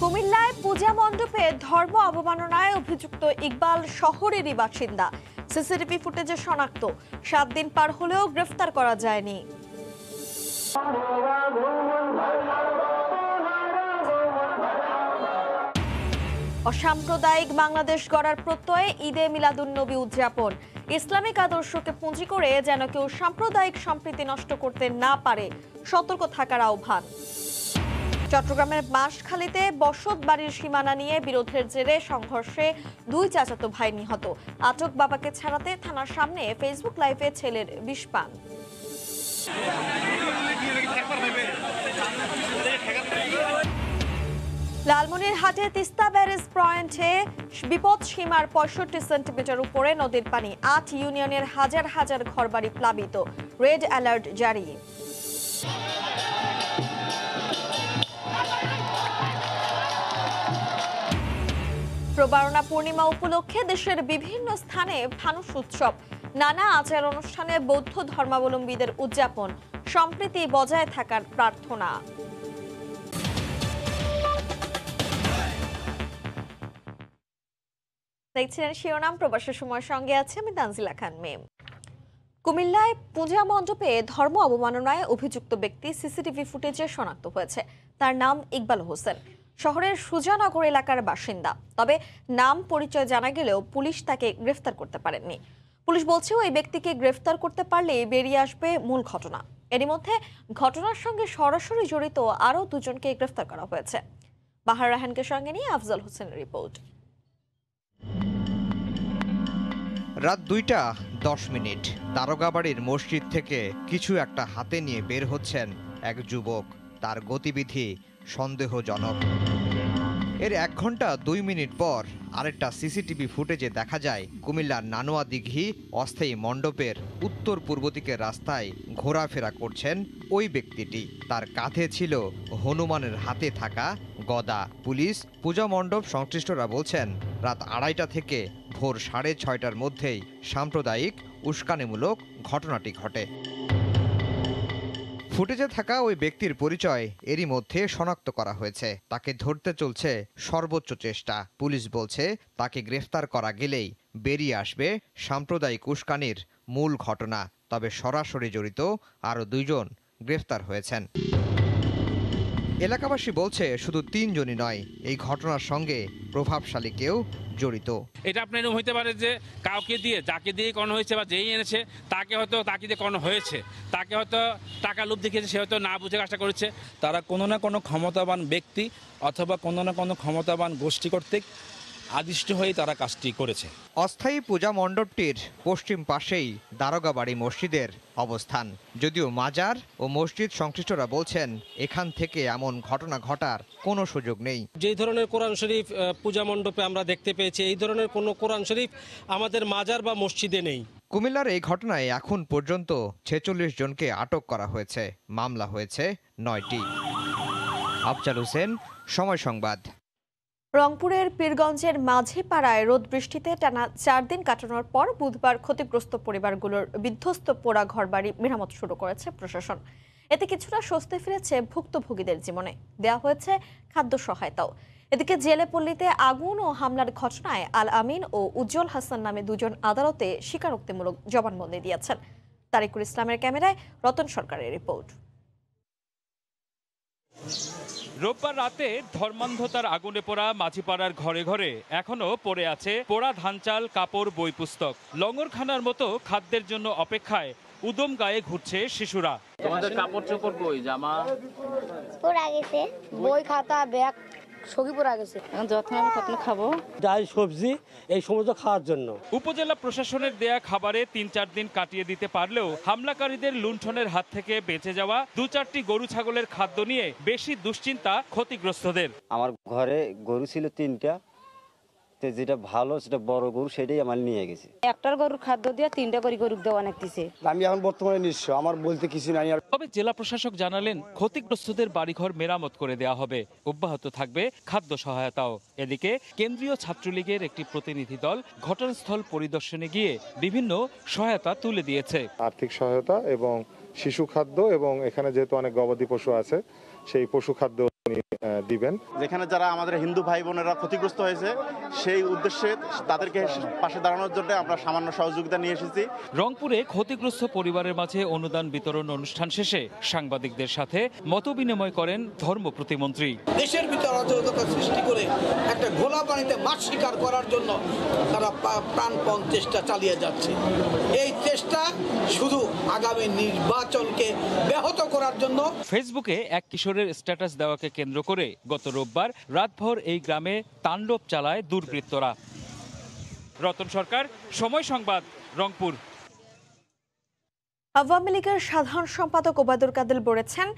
কুমিল্লায় পূজা মণ্ডপে ধর্ম অবমাননায় অভিযুক্ত ইকবাল শহরেরই বাসিন্দা। সিসিটিভি ফুটেজে শনাক্ত। 7 দিন পার হলেও গ্রেফতার করা যায়নি। অসাম্প্রদায়িক বাংলাদেশ গড়ার প্রত্যয়ে ঈদে মিলাদুন্নবী উদযাপন। ইসলামিক আদর্শকে পুঁজি করে যেন কেউ সাম্প্রদায়িক সম্প্রীতি নষ্ট করতে না পারে, সতর্ক থাকার আহ্বান। চট্টগ্রামের বাঁশখালীতে বসত বাড়ির সীমানা নিয়ে বিরোধের জেরে সংঘর্ষে 2 চাচাতো ভাই নিহত। আটক বাবাকে ছাড়াতে থানার সামনে ফেসবুক লাইভে ছেলের বিষ পান। লালমনিরহাটে তিস্তা ব্যারেজ পয়েন্টে বিপদ সীমার 65 সেন্টিমিটার উপরে নদীর পানি। 8 ইউনিয়নের হাজার হাজার ঘরবাড়ি প্লাবিত। রেড অ্যালার্ট জারি। প্রবারণা পূর্ণিমা উপলক্ষে দেশের বিভিন্ন স্থানে ফানুস উৎসব। নানা আচার অনুষ্ঠানে বৌদ্ধ ধর্মাবলম্বীদের উদযাপন। সম্প্রীতি বজায় থাকার প্রার্থনা। দেখছিলেন শিরোনাম। প্রবাসের সময়ের সঙ্গে আছে আমি তানজিলা খান মেম। কুমিল্লায় পূজা মণ্ডপে ধর্ম অবমাননায় অভিযুক্ত ব্যক্তি সিসিটিভি ফুটেজে শনাক্ত হয়েছে। তার নাম ইকবাল হোসেন, শহরের সুজানগর এলাকার বাসিন্দা। তবে নাম পরিচয় জানা গেলেও পুলিশ তাকে গ্রেফতার করতে পারেননি। পুলিশ বলছে ওই ব্যক্তিকে গ্রেফতার করতে পারলে বেরিয়ে আসবে মূল ঘটনা। এরই মধ্যে ঘটনার সঙ্গে সরাসরি জড়িত আরও 2 জনকে গ্রেফতার করা হয়েছে। বাহার রাহানকে সঙ্গে নিয়ে আফজাল হোসেনের রিপোর্ট। রাত 2:10 দারোগাবাড়ির মসজিদ থেকে কিছু একটা হাতে নিয়ে বের হচ্ছেন এক যুবক। তার গতিবিধি সন্দেহজনক। এর 1 ঘন্টা 2 মিনিট পর আরেকটা সিসিটিভি ফুটেজে দেখা যায় কুমিল্লার নানোয়া দিঘি অস্থায়ী মণ্ডপের উত্তর পূর্ব দিকের রাস্তায় ঘোরাফেরা করছেন ওই ব্যক্তিটি। তার কাঁধে ছিল হনুমানের হাতে থাকা গদা। পুলিশ পূজা মণ্ডপ সংশ্লিষ্টরা বলছেন রাত 2:30 থেকে ভোর 6:30টার মধ্যেই সাম্প্রদায়িক উস্কানিমূলক ঘটনাটি ঘটে। ফুটেজে থাকা ওই ব্যক্তির পরিচয় এরই মধ্যে শনাক্ত করা হয়েছে। তাকে ধরতে চলছে সর্বোচ্চ চেষ্টা। পুলিশ বলছে তাকে গ্রেফতার করা গেলেই বেরিয়ে আসবে সাম্প্রদায়িক উস্কানির মূল ঘটনা। তবে সরাসরি জড়িত আরও 2 জন গ্রেফতার হয়েছেন। এলাকাবাসী বলছে শুধু 3 জনই নয়, এই ঘটনার সঙ্গে প্রভাবশালী কেউ জড়িত। এটা আপনার এরকম হইতে পারে যে কাউকে দিয়ে, যাকে দিয়ে করানো হয়েছে বা যেই এনেছে তাকে হয়তো তাকে দিয়ে করানো হয়েছে, তাকে হয়তো টাকা লোভ দেখিয়েছে, সে হয়তো না বুঝে কাজটা করেছে। তারা কোনো না কোনো ক্ষমতাবান ব্যক্তি অথবা কোনো না কোনো ক্ষমতাবান গোষ্ঠী কর্তৃক আদিষ্ট হয়ে তারা কাজটি করেছে। অস্থায়ী পূজা মণ্ডপটির পশ্চিম পাশেই দারোগাবাড়ি মসজিদের অবস্থান। যদিও মাজার ও মসজিদ সংশ্লিষ্টরা বলছেন এখান থেকে এমন ঘটনা ঘটার কোনো সুযোগ নেই। যেই ধরনের কোরআন শরীফ পূজা মণ্ডপে আমরা দেখতে পেয়েছি, এই ধরনের কোনো কোরআন শরীফ আমাদের মাজার বা মসজিদে নেই। কুমিল্লার এই ঘটনায় এখন পর্যন্ত 46 জনকে আটক করা হয়েছে। মামলা হয়েছে 9টি। আফজাল হোসেন, সময় সংবাদ। রংপুরের পীরগঞ্জের মাঝিপাড়ায় রোদ বৃষ্টিতে টানা 4 দিন কাটানোর পর বুধবার ক্ষতিগ্রস্ত পরিবারগুলোর বিধ্বস্ত পোড়া ঘরবাড়ি মেরামত শুরু করেছে প্রশাসন। এতে কিছুটা স্বস্তি ফিরেছে ভুক্তভোগীদের জীবনে। দেওয়া হয়েছে খাদ্য সহায়তাও। এদিকে জেলেপল্লীতে আগুন ও হামলার ঘটনায় আল আমিন ও উজ্জ্বল হাসান নামে 2 জন আদালতে স্বীকারোক্তিমূলক জবানবন্দি দিয়েছেন। তারিকুল ইসলামের ক্যামেরায় রতন সরকারের রিপোর্ট। রোববার রাতে ধর্মান্ধতার আগুনে পোড়া মাঝিপাড়ার ঘরে ঘরে এখনো পড়ে আছে পোড়া ধান চাল, কাপড়, বই পুস্তক। লঙ্গরখানার মতো খাদ্যের জন্য অপেক্ষায় উদম গায়ে ঘুরছে শিশুরা। তোমাদের কাপড় চোপড়, বই, জামা পোড়া গেছে, বই, খাতা, ব্যাগ সবই পোড়া গেছে। এখন যত্ন খাবো ডাল, সবজি এই সমস্ত খাওয়ার জন্য। উপজেলা প্রশাসনের দেয়া খাবারে 3-4 দিন কাটিয়ে দিতে পারলেও হামলাকারীদের লুণ্ঠনের হাত থেকে বেঁচে যাওয়া 2-4টি গরু ছাগলের খাদ্য নিয়ে বেশি দুশ্চিন্তা ক্ষতিগ্রস্তদের। আমার ঘরে গরু ছিল 3টা, যেটা ভালো সেটা বড় গরু, সেটাই আমার নিয়ে গেছে। একটার গরুর খাদ্য দিয়ে 3টা করে গরু দেওয়া নাকতেছে। আমি এখন বর্তমানে নিঃস্ব, আমার বলতে কিছু নাই। তবে জেলা প্রশাসক জানালেন ক্ষতিগ্রস্তদের বাড়িঘর মেরামত করে দেওয়া হবে, অব্যাহত থাকবে খাদ্য সহায়তাও। এদিকে কেন্দ্রীয় ছাত্রলীগের একটি প্রতিনিধি দল ঘটনাস্থল পরিদর্শনে গিয়ে বিভিন্ন সহায়তা তুলে দিয়েছে। আর্থিক সহায়তা এবং শিশু খাদ্য, এবং এখানে যেহেতু অনেক গবাদি পশু আছে সেই পশু খাদ্য দিবেন। যেখানে যারা আমাদের হিন্দু ভাই বোনেরা ক্ষতিগ্রস্ত হয়েছে সেই উদ্দেশ্যে তাদেরকে পাশে দাঁড়ানোর জন্য আমরা সামান্য সহযোগিতা নিয়ে এসেছি। রংপুরে ক্ষতিগ্রস্ত পরিবারের মাঝে অনুদান বিতরণ অনুষ্ঠান শেষে সাংবাদিকদের সাথে মতবিনিময় করেন ধর্ম প্রতিমন্ত্রী। দেশের ভিতরে অরাজকতা সৃষ্টি করে একটা ঘোলা পানিতে মাছ শিকার করার জন্য তারা প্রাণপণ চেষ্টা চালিয়ে যাচ্ছে। এই চেষ্টা শুধু আগামী নির্বাচনকে ব্যাহত করার জন্য। ফেসবুকে এক কিশোরের স্ট্যাটাস দেওয়াকে কেন্দ্র করে গত রোববার রাতভর এই গ্রামে তাণ্ডব চালায় দুর্বৃত্তরা। রতন সরকার, সময় সংবাদ, রংপুর। আওয়ামী লীগের সাধারণ সম্পাদক ওবায়দুল কাদের বলেছেন,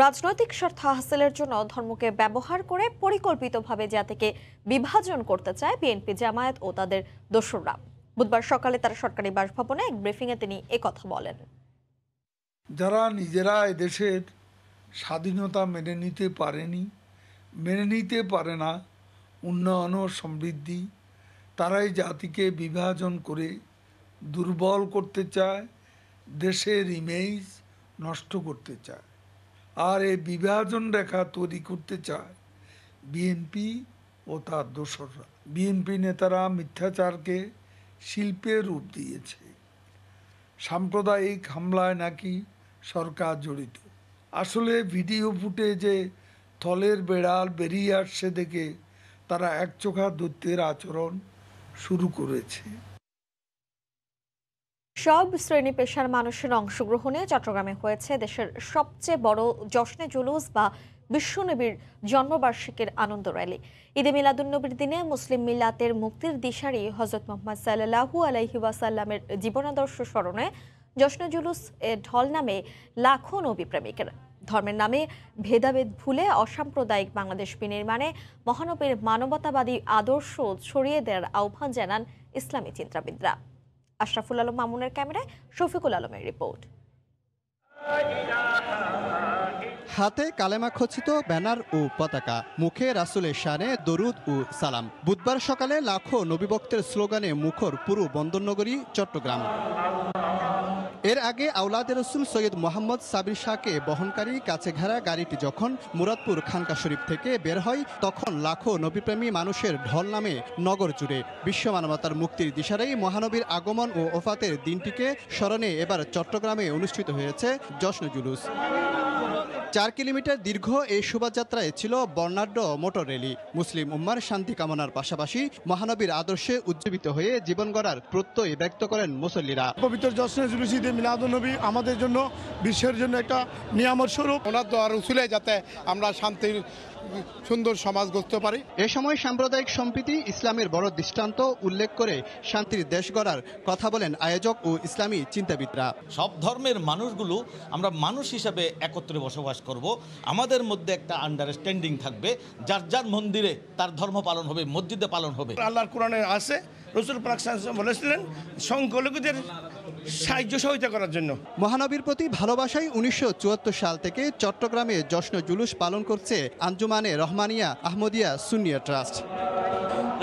রাজনৈতিক স্বার্থ হাসিলের জন্য ধর্মকে ব্যবহার করে পরিকল্পিতভাবে জাতিকে বিভাজন করতে চায় বিএনপি, জামায়াত ও তাদের দোসররা। বুধবার সকালে তার সরকারি বাসভবনে এক ব্রিফিংয়ে তিনি একথা বলেন। যারা নিজেরা এদেশের স্বাধীনতা মেনে নিতে পারেনি, মেনে নিতে পারে না উন্নয়ন ও সমৃদ্ধি, তারাই জাতিকে বিভাজন করে দুর্বল করতে চায়, দেশের ইমেজ নষ্ট করতে চায়। আর এই বিভাজন রেখা তৈরি করতে চায় বিএনপি ও তার দোসররা। বিএনপি নেতারা মিথ্যাচারকে শিল্পের রূপ দিয়েছে। সাম্প্রদায়িক হামলায় নাকি সরকার জড়িত। আসলে ভিডিও ফুটেজে থলের বেড়াল বেরিয়ে আসছে দেখে তারা একচোখা দৈত্যের আচরণ শুরু করেছে। সব শ্রেণী পেশার মানুষের অংশগ্রহণে চট্টগ্রামে হয়েছে দেশের সবচেয়ে বড় জশ্নে জুলুস বা বিশ্বনবীর জন্মবার্ষিকীর আনন্দ র্যালি। ঈদে মিলাদুন্নবীর দিনে মুসলিম মিল্লাতের মুক্তির দিশারি হযরত মুহাম্মদ সাল্লাল্লাহু আলাইহি ওয়াসাল্লামের জীবনাদর্শ স্মরণে জশ্নে জুলুস ঢল নামে লাখো নবী প্রেমিকের। ধর্মের নামে ভেদাভেদ ভুলে অসাম্প্রদায়িক বাংলাদেশ বিনির্মাণে মহানবীর মানবতাবাদী আদর্শ ছড়িয়ে দেওয়ার আহ্বান জানান ইসলামী চিন্তাবিদরা। আশরাফুল আলম মামুনের ক্যামেরায় শফিকুল আলমের রিপোর্ট। হাতে কালেমা খচিত ব্যানার ও পতাকা, মুখে রাসূলের শানে দরুদ ও সালাম। বুধবার সকালে লাখো নবীভক্তের স্লোগানে মুখর পুরো বন্দরনগরী চট্টগ্রাম। এর আগে আওলাদে রসুল সৈয়দ মোহাম্মদ সাবির শাহকে বহনকারী কাছে ঘেরা গাড়িটি যখন মুরাদপুর খানকা শরীফ থেকে বের হয়, তখন লাখো নবীপ্রেমী মানুষের ঢল নামে নগর জুড়ে। বিশ্ব মানবতার মুক্তির দিশারেই মহানবীর আগমন ও ওফাতের দিনটিকে স্মরণে এবার চট্টগ্রামে অনুষ্ঠিত হয়েছে জশ্নে জুলুস। 4 কিলোমিটার দীর্ঘ এই শোভাযাত্রায় ছিল বর্ণাঢ্য মোটর র্যালি। মুসলিম উম্মার শান্তি কামনার পাশাপাশি মহানবীর আদর্শে উজ্জীবিত হয়ে জীবন গড়ার প্রত্যয় ব্যক্ত করেন মুসল্লিরা। পবিত্র জশ্নে জুলুস ঈদে মিলাদুন্নবী আমাদের জন্য, বিশ্বের জন্য একটা নিয়ামত স্বরূপ। ওনার দোয়ার উসিলে যাতে আমরা শান্তির সুন্দর সমাজ গড়তে পারি। এ সময় সাম্প্রদায়িক সম্প্রীতি ইসলামের বড় দৃষ্টান্ত উল্লেখ করে শান্তির দেশ গড়ার কথা বলেন আয়োজক ও ইসলামী চিন্তাবিদরা। সব ধর্মের মানুষগুলো আমরা মানুষ হিসাবে একত্রে বসবাস করব। আমাদের মধ্যে একটা আন্ডারস্ট্যান্ডিং থাকবে। যার যার মন্দিরে তার ধর্ম পালন হবে, মসজিদে পালন হবে। আল্লাহর কোরআনে আছে, রাসূল পাক সাল্লাল্লাহু আলাইহি ওয়াসাল্লাম বলেছিলেন সংখ্যালঘুদের সাহায্য সহযোগিতা করার জন্য। মহানবীর প্রতি ভালোবাসায় 1974 সাল থেকে চট্টগ্রামে জশ্নে জুলুস পালন করছে আঞ্জুমানে রহমানিয়া আহমদিয়া সুন্নিয়া ট্রাস্ট।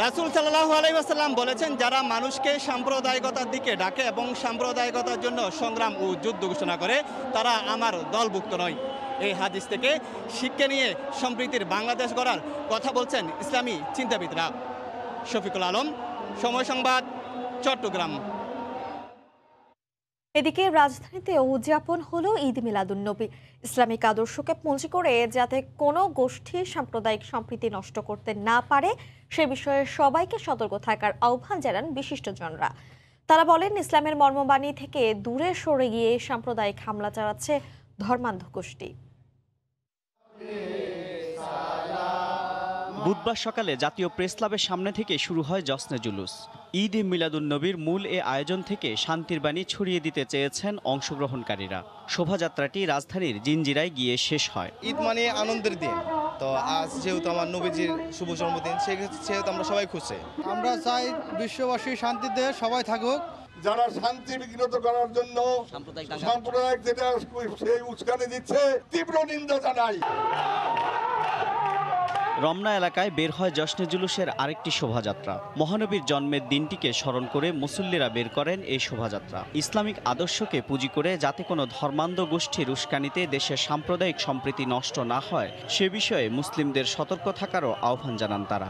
রাসূল সাল্লাল্লাহু আলাইহি ওয়াসাল্লাম বলেছেন, যারা মানুষকে সাম্প্রদায়িকতার দিকে ডাকে এবং সাম্প্রদায়িকতার জন্য সংগ্রাম ও যুদ্ধ ঘোষণা করে, তারা আমার দলভুক্ত নয়। এই হাদিস থেকে শিক্ষা নিয়ে সম্প্রীতির বাংলাদেশ গড়ার কথা বলছেন ইসলামী চিন্তাবিদরা। শফিকুল আলম, সময় সংবাদ, চট্টগ্রাম। এদিকে রাজধানীতে উদযাপন হলো ঈদ মিলাদুন্নবী। ইসলামিক আদর্শকে পুঁজি করে যাতে কোনো গোষ্ঠী সাম্প্রদায়িক সম্প্রীতি নষ্ট করতে না পারে সে বিষয়ে সবাইকে সতর্ক থাকার আহ্বান জানান বিশিষ্টজনরা। তারা বলেন, ইসলামের মর্মবাণী থেকে দূরে সরে গিয়ে সাম্প্রদায়িক হামলা চালাচ্ছে ধর্মান্ধ গোষ্ঠী। বুধবার সকালে জাতীয় প্রেস ক্লাবের সামনে থেকে শুরু হয় জশ্নে জুলুস। ঈদ মিলাদুন্নবীর মূল এ আয়োজন থেকে শান্তির বাণী ছড়িয়ে দিতে চেয়েছেন অংশগ্রহণকারীরা। শোভাযাত্রাটি রাজধানীর জিঞ্জিরায় গিয়ে শেষ হয়। ঈদ মানে আনন্দের দিন, তো আজ যেহেতু আমার নবীজির শুভ জন্মদিন, সেহেতু আমরা সবাই খুশি। আমরা চাই বিশ্ববাসী শান্তিতে সবাই থাকুক। যারা শান্তি বিঘ্নিত করার জন্য সাম্প্রদায়িক যেটা সেই উস্কানি দিচ্ছে, তীব্র নিন্দা জানাই। রমনা এলাকায় বের হয় জশ্নে জুলুসের আরেকটি শোভাযাত্রা। মহানবীর জন্মের দিনটিকে স্মরণ করে মুসল্লিরা বের করেন এই শোভাযাত্রা। ইসলামিক আদর্শকে পুঁজি করে যাতে কোনো ধর্মান্ধ গোষ্ঠীর উস্কানিতে দেশের সাম্প্রদায়িক সম্প্রীতি নষ্ট না হয় সে বিষয়ে মুসলিমদের সতর্ক থাকারও আহ্বান জানান তারা।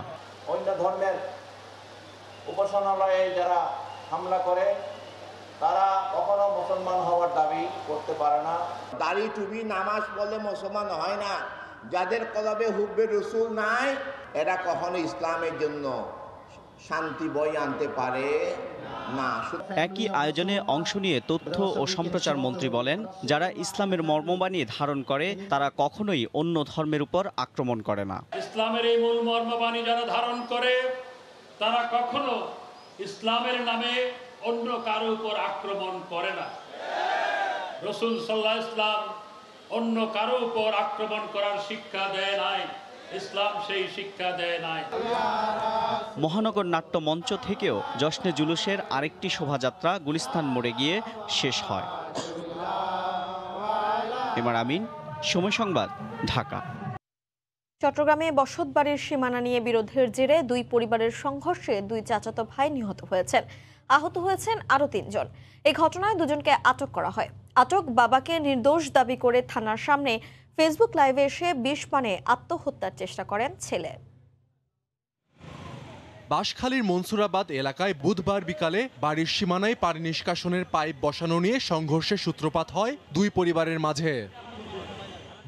অন্য ধর্মের উপাসনালয়ে যারা হামলা করে তারা কখনো মুসলমান হওয়ার দাবি করতে পারে না। দাড়ি টুপি নামাজ পড়লে মুসলমান হয় না। যাদের কলবে হুব্বে রসুল নাই এরা কখনো ইসলামের জন্য শান্তি বই আনতে পারে না। একই আয়োজনে অংশ নিয়ে তথ্য ও সম্প্রচার মন্ত্রী বলেন, যারা ইসলামের মর্মবাণী ধারণ করে তারা কখনোই অন্য ধর্মের উপর আক্রমণ করে না। ইসলামের এই মূল মর্মবাণী যারা ধারণ করে তারা কখনো ইসলামের নামে অন্য কারো উপর আক্রমণ করে না। রাসূল সাল্লাল্লাহু আলাইহি ওয়াসাল্লাম অন্য কারো উপর আক্রমণ করার শিক্ষা দেয় নাই, ইসলাম সেই শিক্ষা দেয় নাই। মহানগর নাট্য মঞ্চ থেকেও জশ্নে জুলুসের আরেকটি শোভাযাত্রা গুলিস্তান মোড়ে গিয়ে শেষ হয়। এমআর আমিন, সময় সংবাদ, ঢাকা। চট্টগ্রামে বসতবাড়ির সীমানা নিয়ে বিরোধের জেরে দুই পরিবারের সংঘর্ষে দুই চাচাতো ভাই নিহত হয়েছেন। আহত হয়েছেন আরও 3 জন। এই ঘটনায় দুজনকে আটক করা হয়। আটক বাবাকে নির্দোষ দাবি করে থানার সামনে ফেসবুক লাইভে এসে বিষ পানে আত্মহত্যার চেষ্টা করেন ছেলে। বাঁশখালীর মনসুরাবাদ এলাকায় বুধবার বিকালে বাড়ির সীমানায় পানি নিষ্কাশনের পাইপ বসানো নিয়ে সংঘর্ষের সূত্রপাত হয় দুই পরিবারের মাঝে।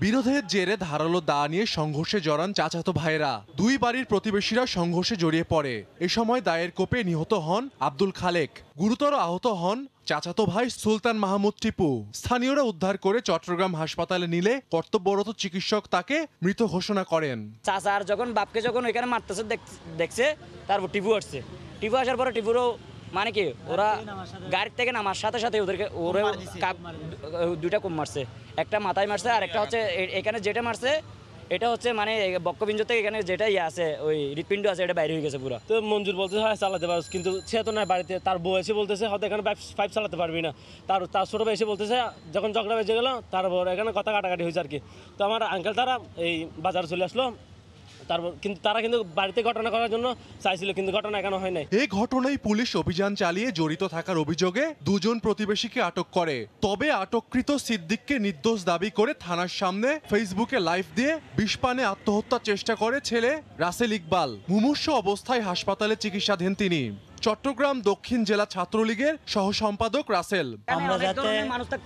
বিরোধের জেরে ধারালো দা নিয়ে সংঘর্ষে জড়ান চাচাতো ভাইয়েরা। দুই বাড়ির প্রতিবেশীরা সংঘর্ষে জড়িয়ে পড়ে। এ সময় দায়ের কোপে নিহত হন আব্দুল খালেক। গুরুতর আহত হন চাচাতো ভাই সুলতান মাহমুদ টিপু। স্থানীয়রা উদ্ধার করে চট্টগ্রাম হাসপাতালে নিলে কর্তব্যরত চিকিৎসক তাকে মৃত ঘোষণা করেন। চাচার যখন বাপকে যখন ওইখানে মারতেছে দেখছে, তারপর টিপু আসছে। টিপু আসার পরে টিপুরও মানে কি ওরা গাড়ির থেকে নামার সাথে সাথে ওদেরকে ওরা দুইটা কম মারছে, একটা মাথায় মারছে আর একটা হচ্ছে এখানে যেটা মারছে এটা হচ্ছে মানে বক্ষপিঞ্জ থেকে এখানে যেটা আছে ওই হৃৎপিণ্ড আছে এটা বাইরে হয়ে গেছে পুরো। তো মঞ্জুর বলতেছে হ্যাঁ চালাতে পারছ, কিন্তু সে তো না বাড়িতে। তার বউ এসে বলতেছে হয়তো এখানে পাইপ চালাতে পারবি না। তার ছোটো ভাই এসে বলতেছে যখন ঝগড়া বেজে গেল তারপর এখানে কথা কাটাকাটি হয়েছে আর কি। তো আমার আঙ্কেল তারা এই বাজার চলে আসলো, তারপর কিন্তু তারা কিন্তু বাড়িতে ঘটনা করার জন্য চাইছিল, কিন্তু ঘটনা এখনো হয় নাই। এই ঘটনায় পুলিশ অভিযান চালিয়ে জড়িত থাকার অভিযোগে দুজন প্রতিবেশীকে আটক করে। তবে আটককৃত সিদ্দিককে নির্দোষ দাবি করে থানার সামনে ফেসবুকে লাইভ দিয়ে বিষপানে আত্মহত্যার চেষ্টা করে ছেলে রাসেল ইকবাল। মুমূর্ষু অবস্থায় হাসপাতালে চিকিৎসাধীন তিনি। চট্টগ্রাম দক্ষিণ জেলা ছাত্রলীগের সহ সম্পাদক রাসেল। আমরা যাতে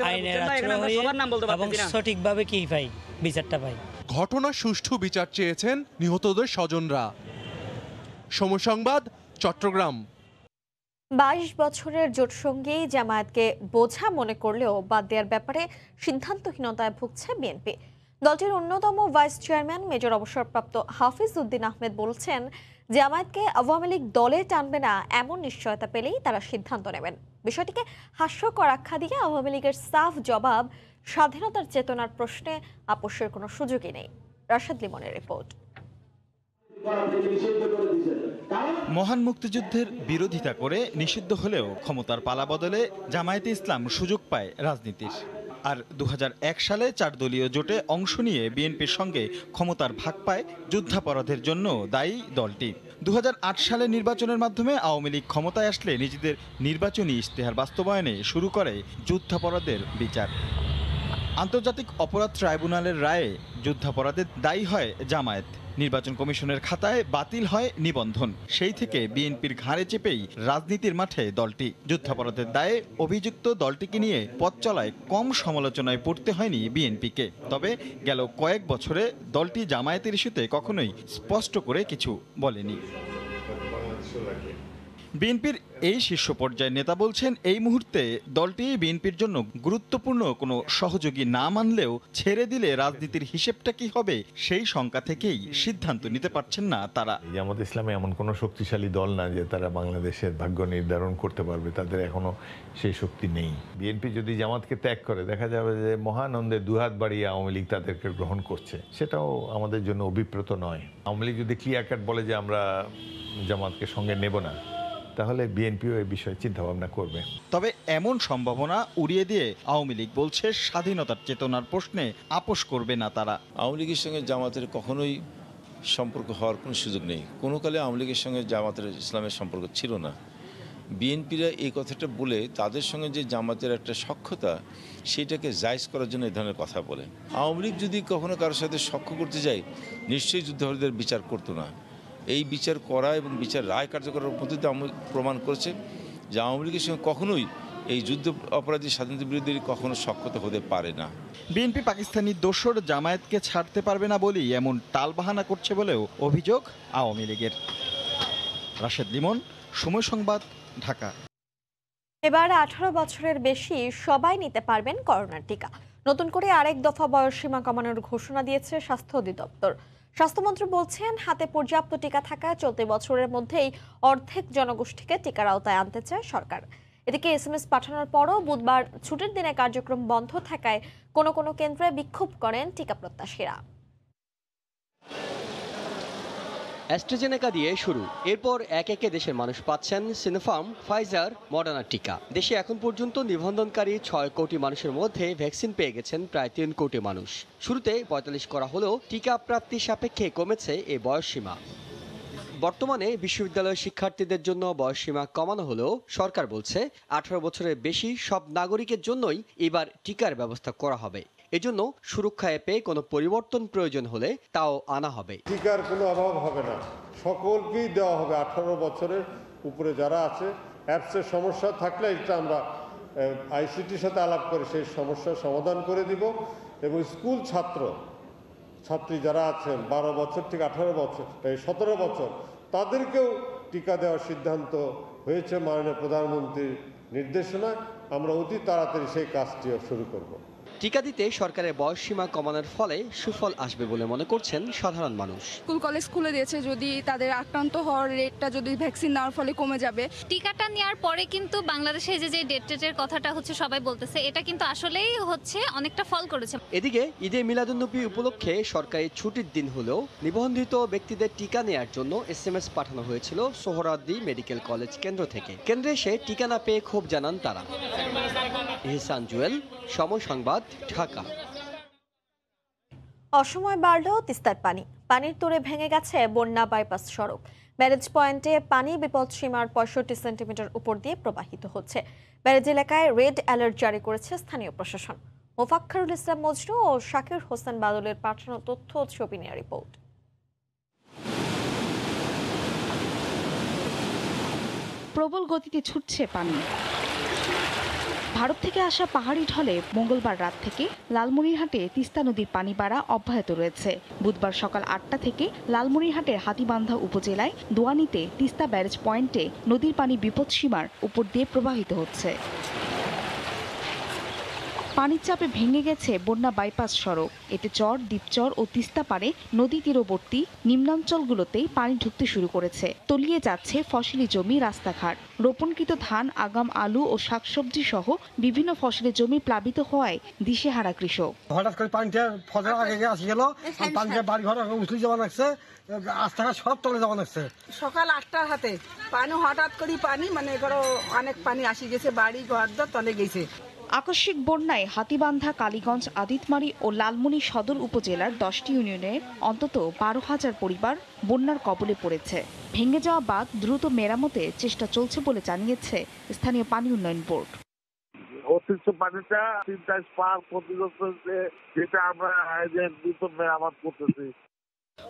আইনের আশ্রয় হই এবং সঠিকভাবে কি পাই, বিচারটা পাই। ঘটনার সুষ্ঠু বিচার চেয়েছেন নিহতদের স্বজনরা। সময় সংবাদ, চট্টগ্রাম। 22 বছরের জোটসঙ্গী জামায়াতকে বোঝা মনে করলেও বাদ দেওয়ার ব্যাপারে সিদ্ধান্তহীনতায় ভুগছে বিএনপি। দলটির অন্যতম ভাইস চেয়ারম্যান মেজর অবসরপ্রাপ্ত হাফিজ উদ্দিন আহমেদ বলছেন, জামায়াতকে আওয়ামী লীগ দলে টানবে না এমন নিশ্চয়তা পেলেই তারা সিদ্ধান্ত নেবেন। বিষয়টিকে হাস্যকর আখ্যা দিয়ে আওয়ামী লীগের সাফ জবাব, স্বাধীনতার চেতনার প্রশ্নে আপোষের কোনো সুযোগই নেই। রাশেদ লিমনের রিপোর্ট। মহান মুক্তিযুদ্ধের বিরোধিতা করে নিষিদ্ধ হলেও ক্ষমতার পালাবদলে জামায়াতে ইসলাম সুযোগ পায় রাজনীতির। আর 2001 সালে 4 দলীয় জোটে অংশ নিয়ে বিএনপির সঙ্গে ক্ষমতার ভাগ পায় যুদ্ধাপরাধের জন্য দায়ী দলটি। 2008 সালে নির্বাচনের মাধ্যমে আওয়ামী লীগ ক্ষমতায় আসলে নিজেদের নির্বাচনী ইশতেহার বাস্তবায়নে শুরু করে যুদ্ধাপরাধের বিচার। আন্তর্জাতিক অপরাধ ট্রাইব্যুনালের রায়ে যুদ্ধাপরাধের দায়ী হয় জামায়াত। নির্বাচন কমিশনের খাতায় বাতিল হয় নিবন্ধন। সেই থেকে বিএনপির ঘাড়ে চেপেই রাজনীতির মাঠে দলটি। যুদ্ধাপরাধের দায়ে অভিযুক্ত দলটিকে নিয়ে পথ চলায় কম সমালোচনায় পড়তে হয়নি বিএনপিকে। তবে গেল কয়েক বছরে দলটি জামায়াতের ইস্যুতে কখনোই স্পষ্ট করে কিছু বলেনি। বিএনপির এই শীর্ষ পর্যায়ের নেতা বলছেন, এই মুহূর্তে দলটি বিএনপির জন্য গুরুত্বপূর্ণ কোনো সহযোগী না মানলেও ছেড়ে দিলে রাজনীতির হিসেবটা কি হবে সেই শঙ্কা থেকেই সিদ্ধান্ত নিতে পারছেন না তারা। জামাত ইসলামে এমন কোনো শক্তিশালী দল না যে তারা বাংলাদেশের ভাগ্য নির্ধারণ করতে পারবে, তাদের এখনো সেই শক্তি নেই। বিএনপি যদি জামাতকে ত্যাগ করে দেখা যাবে যে মহানন্দে দুহাত বাড়িয়ে আওয়ামী লীগ তাদেরকে গ্রহণ করছে, সেটাও আমাদের জন্য অভিপ্রেত নয়। আওয়ামী লীগ যদি ক্লিয়ার কাট বলে যে আমরা জামাতকে সঙ্গে নেব না, তাহলে বিএনপিও এই বিষয়ে চিন্তা ভাবনা করবে। তবে এমন সম্ভাবনা উড়িয়ে দিয়ে আওয়ামী লীগ বলছে, স্বাধীনতার চেতনার প্রশ্নে আপোষ করবে না তারা। আওয়ামী লীগের সঙ্গে জামাতের কখনোই সম্পর্ক হওয়ার কোনো সুযোগ নেই। কোনো কালে আওয়ামী লীগের সঙ্গে জামাতের ইসলামের সম্পর্ক ছিল না। বিএনপিরা এই কথাটা বলে তাদের সঙ্গে যে জামাতের একটা সখ্যতা সেটাকে জায়েজ করার জন্য এই ধরনের কথা বলে। আওয়ামী লীগ যদি কখনো কারোর সাথে সখ্য করতে যায় নিশ্চয়ই যুদ্ধাপরাধীদের বিচার করতো না। এই বিচার করা এবং বিচার রায় কার্যকরের পদ্ধতিতে প্রমাণ করেছে যে আওয়ামী লীগের সঙ্গে কখনোই এই যুদ্ধ অপরাধী স্বাধীনতা বিরোধীদের কখনো সখ্যতা হতে পারে না। বিএনপি পাকিস্তানি দোসর জামায়াতকে ছাড়তে পারবে না বলেই এমন টালবাহানা করছে বলেও অভিযোগ আওয়ামী লীগের। রাশেদ লিমন, সময় সংবাদ, ঢাকা। এবার 18 বছরের বেশি সবাই নিতে পারবেন করোনার টিকা। নতুন করে আরেক দফা বয়সসীমা কমানোর ঘোষণা দিয়েছে স্বাস্থ্য অধিদপ্তর। স্বাস্থ্যমন্ত্রী বলছেন, হাতে পর্যাপ্ত টিকা থাকায় চলতি বছরের মধ্যেই অর্ধেক জনগোষ্ঠীকে টিকার আওতায় আনতে চায় সরকার। এদিকে SMS পাঠানোর পরও বুধবার ছুটির দিনে কার্যক্রম বন্ধ থাকায় কোনো কোনো কেন্দ্রে বিক্ষোভ করেন টিকা প্রত্যাশীরা। অ্যাস্ট্রাজেনেকা দিয়ে শুরু, এরপর এক একে দেশের মানুষ পাচ্ছেন সিনোফার্ম, ফাইজার, মডার্নার টিকা। দেশে এখন পর্যন্ত নিবন্ধনকারী 6 কোটি মানুষের মধ্যে ভ্যাকসিন পেয়ে গেছেন প্রায় 3 কোটি মানুষ। শুরুতে 45 করা হলেও টিকা প্রাপ্তির সাপেক্ষে কমেছে এই বয়সসীমা। বর্তমানে বিশ্ববিদ্যালয়ের শিক্ষার্থীদের জন্য বয়সসীমা কমানো হলেও সরকার বলছে 18 বছরের বেশি সব নাগরিকের জন্যই এবার টিকার ব্যবস্থা করা হবে। এজন্য সুরক্ষা অ্যাপে কোনো পরিবর্তন প্রয়োজন হলে তাও আনা হবে। টিকার কোনো অভাব হবে না, সকলকেই দেওয়া হবে। 18 বছরের উপরে যারা আছে, অ্যাপসের সমস্যা থাকলে এটা আমরা আইসিটির সাথে আলাপ করে সেই সমস্যার সমাধান করে দিব। এবং স্কুল ছাত্রী যারা আছেন 12 বছর থেকে 18 বছর 17 বছর তাদেরকেও টিকা দেওয়ার সিদ্ধান্ত হয়েছে মাননীয় প্রধানমন্ত্রীর নির্দেশনা। আমরা অতি তাড়াতাড়ি সেই কাজটিও শুরু করব। টিকা দিতে সরকারের বয়সসীমা কমানোর ফলে সুফল আসবে বলে মনে করছেন সাধারণ মানুষ। স্কুল কলেজ খুলে দিয়েছে, যদি তাদের আক্রান্ত হওয়ার রেটটা যদি ভ্যাকসিন নেওয়ার ফলে কমে যাবে। টিকাটা নেওয়ার পরে কিন্তু বাংলাদেশে যে ডেটের কথাটা হচ্ছে সবাই বলতেছে, এটা কিন্তু আসলেই হচ্ছে অনেকটা ফল করেছে। এদিকে ঈদে মিলাদুন্নবী উপলক্ষে সরকারি ছুটির দিন হলেও নিবন্ধিত ব্যক্তিদের টিকা নেওয়ার জন্য SMS পাঠানো হয়েছিল সোহরাওয়ার্দী মেডিকেল কলেজ কেন্দ্র থেকে। কেন্দ্রে এসে টিকা না পেয়ে ক্ষোভ জানান তারা। ইহসান জুয়েল, সময় সংবাদ, ঢাকা। অসময় বাড়ল তিস্তার পানির তোড়ে ভেঙে গেছে বন্যা বাইপাস সড়ক। ব্যারেজ পয়েন্টে পানি বিপদসীমার 65 সেন্টিমিটার উপর দিয়ে প্রবাহিত হচ্ছে। ব্যারেজ এলাকায় রেড অ্যালার্ট জারি করেছে স্থানীয় প্রশাসন। মোফাক্খারুল ইসলাম মজনু ও শাকির হোসেন বাদলের পাঠানো তথ্য ও ছবি নিয়ে রিপোর্ট। প্রবল গতিতে ছুটছে পানি। ভারত থেকে আসা পাহাড়ি ঢলে মঙ্গলবার রাত থেকে লালমনিরহাটে তিস্তা নদীর পানি বাড়া অব্যাহত রয়েছে। বুধবার সকাল 8টা থেকে লালমনিরহাটের হাতীবান্ধা উপজেলায় দোয়ানিতে তিস্তা ব্যারেজ পয়েন্টে নদীর পানি বিপদসীমার উপর দিয়ে প্রবাহিত হচ্ছে। পানির চাপে ভেঙে গেছে বন্যা বাইপাস সড়ক। এতে চর, দ্বীপচর ও তিস্তা পারে নদী তীরবর্তী নিম্নাঞ্চলগুলোতেই পানি ঢুকতে শুরু করেছে। তলিয়ে যাচ্ছে ফসলি জমি, রাস্তাঘাট। রোপণকৃত ধান, আগাম, আলু ও শাকসবজি সহ বিভিন্ন ফসলের জমি প্লাবিত হওয়ায় দিশেহারা কৃষক। হঠাৎ করে পানিটা ফসল আগে আসি গেল, পানিটা বাড়ি ঘর উঠলে যাওয়া লাগছে, রাস্তাঘাট সব তলে যাওয়া লাগছে। সকাল 8টার হাতে পানি হঠাৎ করে মানে অনেক পানি আসি গেছে, বাড়ি ঘর তলে গেছে। আকস্মিক বন্যায় হাতীবান্ধা, কালীগঞ্জ, আদিতমারি ও লালমনি সদর উপজেলার 10টি ইউনিয়নের অন্তত 12,000 পরিবার বন্যার কবলে পড়েছে। ভেঙে যাওয়া বাঁধ দ্রুত মেরামতের চেষ্টা চলছে বলে জানিয়েছে স্থানীয় পানি উন্নয়ন বোর্ড। অতিরিক্ত পানিটা 3 পার প্রতিরোধ করতে, যেটা আমরা দ্রুত মেরামত করতেছি।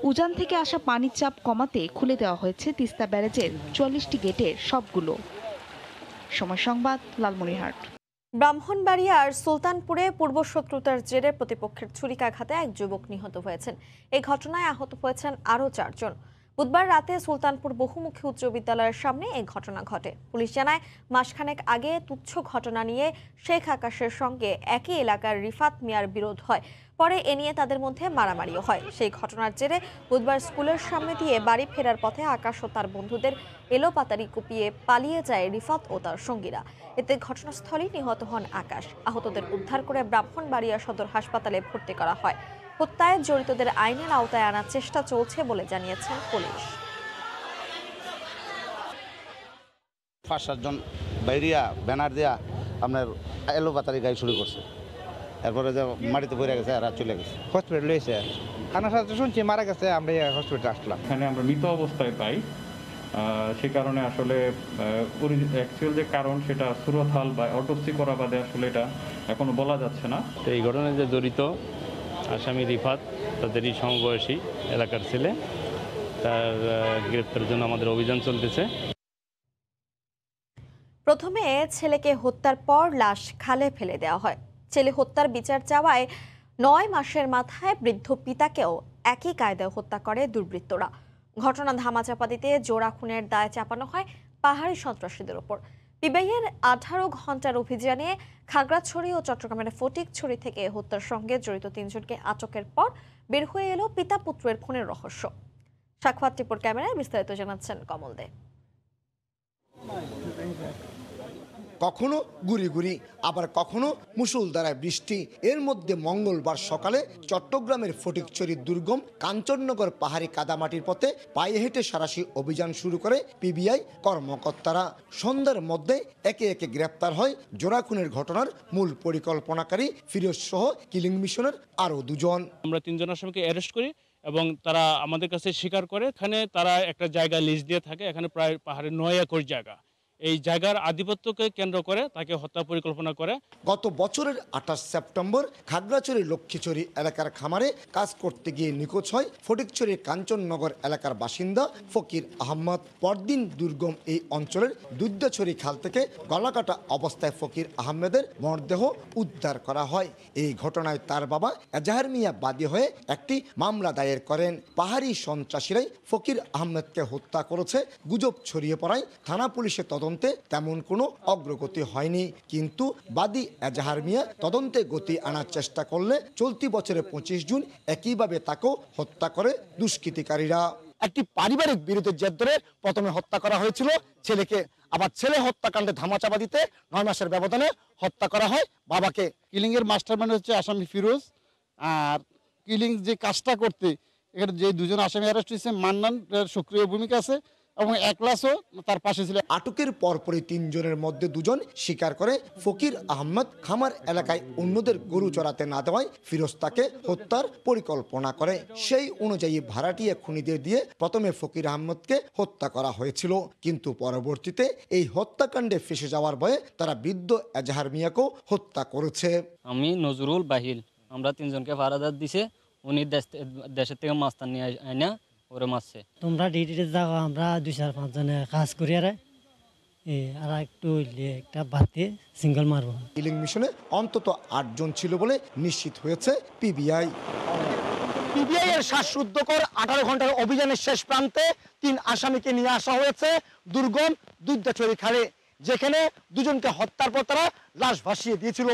উজান থেকে আসা পানির চাপ কমাতে খুলে দেওয়া হয়েছে তিস্তা ব্যারেজের 44টি গেটের সবগুলো। সময় সংবাদ, লালমনিরহাট। ব্রাহ্মণবাড়িয়ার সুলতানপুরে পূর্বশত্রুতার জেরে প্রতিপক্ষের ছুরিকাঘাতে এক যুবক নিহত হয়েছেন। এই ঘটনায় আহত হয়েছেন আরও 4 জন। বুধবার রাতে সুলতানপুর বহুমুখী উচ্চ বিদ্যালয়ের সামনে এই ঘটনা ঘটে। পুলিশ জানায়, মাসখানেক আগে তুচ্ছ ঘটনা নিয়ে শেখ আকাশের সঙ্গে একই এলাকার রিফাত মিয়ার বিরোধ হয়। পরে এ নিয়ে তাদের মধ্যে মারামারিও হয়। সেই ঘটনার জেরে বুধবার স্কুলের সামনে দিয়ে বাড়ি ফেরার পথে আকাশ ও তার বন্ধুদের এলোপাতাড়ি কুপিয়ে পালিয়ে যায় রিফাত ও তার সঙ্গীরা। এতে ঘটনাস্থলেই নিহত হন আকাশ। আহতদের উদ্ধার করে ব্রাহ্মণবাড়িয়া সদর হাসপাতালে ভর্তি করা হয়। হত্যায় জড়িতদের আইনের আওতায় আনার চেষ্টা চলছে বলে জানিয়েছেন পুলিশ। 5-7 জন বাইরিয়া ব্যানার দেয়া আপনার এলোপাতাড়ি গাড়ি শুরু করছে। এরপরে যে মাটিতে পড়ে গেছে আর চলে গেছে হসপিটাল লইছে খানা সাথে শুনছি মারা গেছে আমরা হসপিটালে আসলাম এখানে আমরা মৃত অবস্থায় পাই সে কারণে আসলে অ্যাকচুয়াল যে কারণ সেটা সুরতহাল বা অটোপসি করা বাদে আসলে এটা এখনো বলা যাচ্ছে না। তো এই ঘটনায় যে জড়িত আসামি রিফাত তাদেরই সমবয়সী এলাকার ছেলে, তার গ্রেপ্তারের জন্য আমাদের অভিযান চলতেছে। প্রথমে ছেলেকে হত্যার পর লাশ খালে ফেলে দেওয়া হয়। ছেলে হত্যার বিচার চাওয়ায় 9 মাসের মাথায় বৃদ্ধ পিতাকেও একই কায়দায় হত্যা করে দুর্বৃত্তরা। ঘটনা ধামাচাপা দিতে জোড়া খুনের দায় চাপানো হয় পাহাড়ি সন্ত্রাসীদের উপর। পিবিআইয়ের 18 ঘন্টার অভিযানে খাগড়াছড়ি ও চট্টগ্রামের ফটিকছড়ি থেকে হত্যার সঙ্গে জড়িত 3 জনকে আটকের পর বের হয়ে এলো পিতা পুত্রের খুনের রহস্য। সাক্ষাৎ টিপুর ক্যামেরায় বিস্তারিত জানাচ্ছেন কমল দে। কখনো গুড়ি গুড়ি আবার কখনো মুষলধারায় বৃষ্টি। এর মধ্যে মঙ্গলবার সকালে চট্টগ্রামের ফটিকছড়ির দুর্গম কাঞ্চননগর পাহাড়ি কাদামাটির পথে পায়ে হেঁটে সারাশি অভিযান শুরু করে পিবিআই কর্মকর্তারা। সন্ধ্যার মধ্যে একে একে গ্রেপ্তার হয় জোড়া খুনের ঘটনার মূল পরিকল্পনাকারী ফিরোজ সহ কিলিং মিশনের আরও 2 জন। আমরা 3 জন আসামিকে অ্যারেস্ট করি এবং তারা আমাদের কাছে স্বীকার করে এখানে তারা একটা জায়গা লিজ দিয়ে থাকে। এখানে প্রায় পাহাড়ের 9 একর জায়গা, এই জায়গার আধিপত্যকে কেন্দ্র করে তাকে হত্যা পরিকল্পনা করে। গত বছরের 28 সেপ্টেম্বর খাগড়াছড়ির লক্ষ্মীছড়ি এলাকার খামারে কাজ করতে গিয়ে নিখোঁজ হয় ফটিকছড়ির কাঞ্চননগর এলাকার বাসিন্দা ফকির আহমদ। পরদিন দুর্গম এই অঞ্চলের দুধদাছড়ি খাল থেকে গলাকাটা অবস্থায় ফকির আহমেদের মরদেহ উদ্ধার করা হয়। এই ঘটনায় তার বাবা এজাহার মিয়া বাদী হয়ে একটি মামলা দায়ের করেন। পাহাড়ি সন্ত্রাসীরাই ফকির আহমেদকে হত্যা করেছে গুজব ছড়িয়ে পড়ায় থানা পুলিশের তদন্তে তেমন কোনো অগ্রগতি হয়নি। কিন্তু বাদী এজাহার মিয়া তদন্তে গতি আনার চেষ্টা করলে চলতি বছরের 25 জুন একইভাবে তাকেও হত্যা করে দুষ্কৃতিকারীরা। একটি পারিবারিক বিরোধের জের ধরে প্রথমে হত্যা করা হয়েছিল ছেলেকে, আবার ছেলে হত্যাকাণ্ডে ধামাচাপা দিতে 9 মাসের ব্যবধানে হত্যা করা হয় বাবাকে। কিলিং এর মাস্টারমাইন্ড হচ্ছে আসামি ফিরোজ, আর কিলিং যে কাজটা করতে এখানে যে 2 জন আসামি অ্যারেস্ট হয়েছে মান্নান সক্রিয় ভূমিকা আছে এবং একলাসও তার পাশে ছিল। আটকের পরপরই 3 জনের মধ্যে 2 জন স্বীকার করে ফকির আহমদ খামার এলাকায় অন্যদের গরু চড়াতে না দেওয়ায় ফিরোজ তাকে হত্যার পরিকল্পনা করে। সেই অনুযায়ী ভাড়াটিয়া খুনিদের দিয়ে প্রথমে ফকির আহমদকে হত্যা করা হয়েছিল, কিন্তু পরবর্তীতে এই হত্যাকাণ্ডে ফেঁসে যাওয়ার ভয়ে তারা বৃদ্ধ এজাহার মিয়াকেও হত্যা করেছে। আমি নজরুল বাহিল, আমরা 3 জনকে ভাড়াদার দিছে, উনি দেশের থেকে মাস্তান নিয়ে আইনা ওরে মারছে। তোমরা ডিউটিতে যাও, আমরা 2-4-5 জনে কাজ করি আর একটু একটা বাতি সিঙ্গেল মারবো। কিলিং মিশনে অন্তত 8 জন ছিল বলে নিশ্চিত হয়েছে পিবিআই। পিবিআই এর শ্বাসরুদ্ধকর 18 ঘন্টার অভিযানের শেষ প্রান্তে 3 আসামিকে নিয়ে আসা হয়েছে দুর্গম দুধদাছড়ি খালে, যেখানে 2 জনকে হত্যার পর তারা লাশ ভাসিয়ে দিয়েছিল।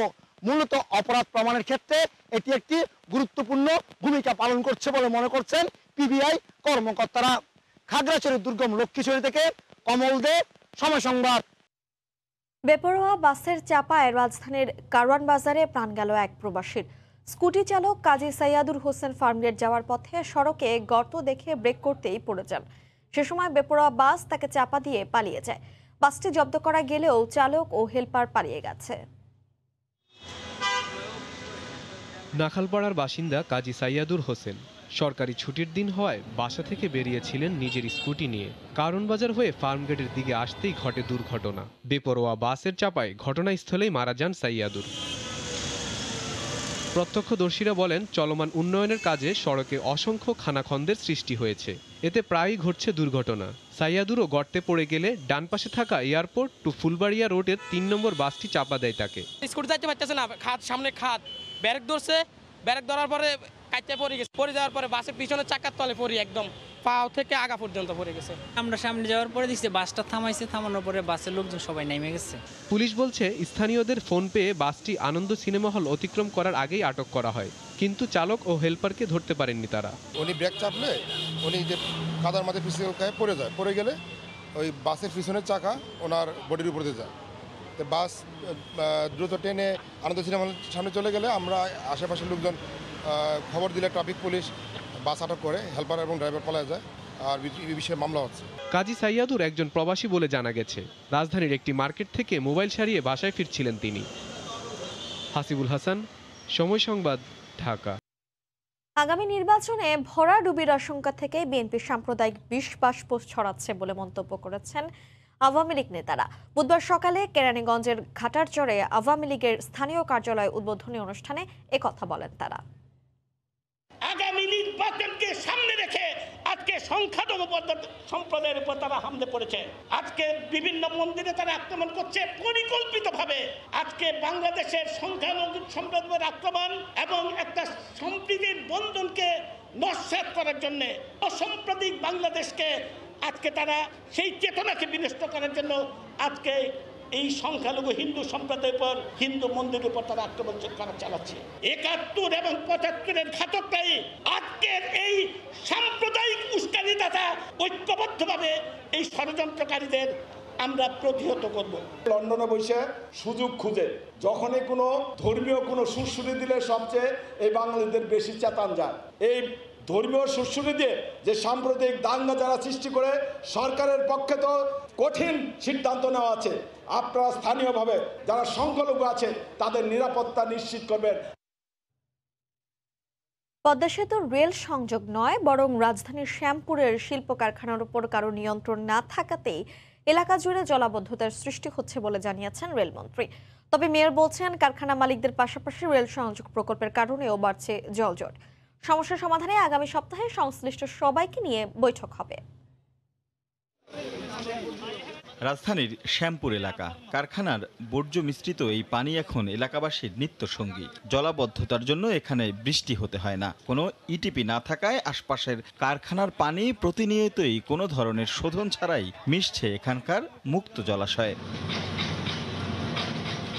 মূলত অপরাধ প্রমাণের ক্ষেত্রে এটি একটি গুরুত্বপূর্ণ ভূমিকা পালন করছে বলে মনে করছেন পিবিআই কর্মকর্তারা। খাগড়াছড়ির দুর্গম লক্ষ্মীছড়ি থেকে কমল দে, সময় সংবাদ। বেপরোয়া বাসের চাপায় রাজধানীর কারওয়ান বাজারে প্রাণ গেল এক প্রবাসীর। স্কুটি চালক কাজী সাইয়াদুর হোসেন ফার্মগেট যাওয়ার পথে সড়কে গর্ত দেখে ব্রেক করতেই পড়ে যান। সে সময় বেপরোয়া বাস তাকে চাপা দিয়ে পালিয়ে যায়। বাসটি জব্দ করা গেলেও চালক ও হেলপার পালিয়ে গেছে। নাখালপাড়ার বাসিন্দা কাজী সাইয়াদুর হোসেন সরকারি ছুটির দিন হওয়ায় বাসা থেকে বেরিয়েছিলেন নিজের স্কুটি নিয়ে। কারওয়ান বাজার হয়ে ফার্মগেটের দিকে আসতেই ঘটে দুর্ঘটনা। বেপরোয়া বাসের চাপায় ঘটনাস্থলেই মারা যান সাইয়াদুর। প্রত্যক্ষদর্শীরা বলেন, চলমান উন্নয়নের কাজে সড়কে অসংখ্য খানাখন্দের সৃষ্টি হয়েছে, এতে প্রায়ই ঘটছে দুর্ঘটনা। সাইয়াদুরও গর্তে পড়ে গেলে ডান পাশে থাকা এয়ারপোর্ট টু ফুলবাড়িয়া রোডের 3 নম্বর বাসটি চাপা দেয় তাকে। স্কুটি যাইতে পারতেছে না, খাত সামনে খাত, ব্যারেক ধরছে, ব্যারেক ধরার পরে কাটতে পড়ে গেছে, পড়ে যাওয়ার পরে বাসের পিছনের চাকার তলে পড়ি একদম পাও থেকে আগা পর্যন্ত পড়ে গেছে। আমরা সামনে যাওয়ার পরে দেখছি বাসটা থামাইছে, থামানোর পরে বাসের লোকজন সবাই নেমে গেছে। পুলিশ বলছে, স্থানীয়দের ফোন পেয়ে বাসটি আনন্দ সিনেমা হল অতিক্রম করার আগেই আটক করা হয়, কিন্তু চালক ও হেলপারকে ধরতে পারেননি তারা। উনি ব্রেক চাপলে উনি যে কাদার মাঝে পিছিয়ে পড়ে যায়, পড়ে গেলে ওই বাসের পিছনের চাকা ওনার বডির উপরে যায়। তো বাস দ্রুত টেনে আনন্দ সিনেমা হলের সামনে চলে গেলে আমরা আশেপাশের লোকজন খবর দিলে ট্রাফিক পুলিশ বাস আটক করে, হেলপার এবং ড্রাইভার পালায় যায়, আর এই বিষয়ে মামলা হচ্ছে। কাজী সাইয়াদুর একজন প্রবাসী বলে জানা গেছে। রাজধানীর একটি মার্কেট থেকে মোবাইল সারিয়ে বাসায় ফিরছিলেন তিনি। হাসিবুল হাসান, সময় সংবাদ, ঢাকা। আগামী নির্বাচনে ভরাডুবির আশঙ্কা থেকে বিএনপি সাম্প্রদায়িক বিষ বাষ্প ছড়াচ্ছে বলে মন্তব্য করেছেন আওয়ামী লীগ নেতারা। বুধবার সকালে কেরানীগঞ্জের ঘাটারচরে আওয়ামী লীগের স্থানীয় কার্যালয় উদ্বোধনী অনুষ্ঠানে একথা বলেন তারা। আগামী নির্বাচনকে সামনে রেখে আজকে সংখ্যালঘু সম্প্রদায়ের উপর তারা হামলে পড়েছে। আজকে বিভিন্ন মন্দিরে তারা আক্রমণ করছে পরিকল্পিতভাবে। আজকে বাংলাদেশের সংখ্যালঘু সম্প্রদায়ের আক্রমণ এবং একটা সম্প্রীতির বন্ধনকে নস্যাৎ করার জন্য অসাম্প্রদায়িক বাংলাদেশকে আজকে তারা সেই চেতনাকে বিনষ্ট করার জন্য আজকে এই সংখ্যালঘু হিন্দু সম্প্রদায়ের উপর, হিন্দু মন্দিরের উপর তারা আক্রমণ করা চালাচ্ছে। ৭১ এবং ৭৫-এর ঘাতকরাই আজকের এই সাম্প্রদায়িক উস্কানিদাতা ঐক্যবদ্ধভাবে এই ষড়যন্ত্রকারীদের আমরা প্রতিহত করব। লন্ডনে বসে সুযোগ খুঁজে যখনই কোনো ধর্মীয় কোনো সুরসুরি দিলে সবচেয়ে এই বাঙালিদের বেশি চেতান যায়। এই ধর্মীয় সুরসুরি দিয়ে যে সাম্প্রদায়িক দাঙ্গা যারা সৃষ্টি করে, সরকারের পক্ষে তো কঠিন সিদ্ধান্ত নেওয়া আছে। আপনারা স্থানীয়ভাবে যারা সংখ্যালঘু আছে তাদের নিরাপত্তা নিশ্চিত করবেন। পদ্মা সেতুর রেল সংযোগ নয়, বরং রাজধানীর শ্যামপুরের শিল্প কারখানার উপর কারো নিয়ন্ত্রণ না থাকাতেই এলাকা জুড়ে জলাবদ্ধতার সৃষ্টি হচ্ছে বলে জানিয়েছেন রেলমন্ত্রী। তবে মেয়র বলছেন, কারখানা মালিকদের পাশাপাশি রেল সংযোগ প্রকল্পের কারণেও বাড়ছে জলজট। সমস্যা সমাধানে আগামী সপ্তাহে সংশ্লিষ্ট সবাইকে নিয়ে বৈঠক হবে। রাজধানীর শ্যামপুর এলাকা, কারখানার বর্জ্য মিশ্রিত এই পানি এখন এলাকাবাসীর নিত্য সঙ্গী। জলাবদ্ধতার জন্য এখানে বৃষ্টি হতে হয় না। কোনো ইটিপি না থাকায় আশপাশের কারখানার পানি প্রতিনিয়তই কোনো ধরনের শোধন ছাড়াই মিশছে এখানকার মুক্ত জলাশয়ে।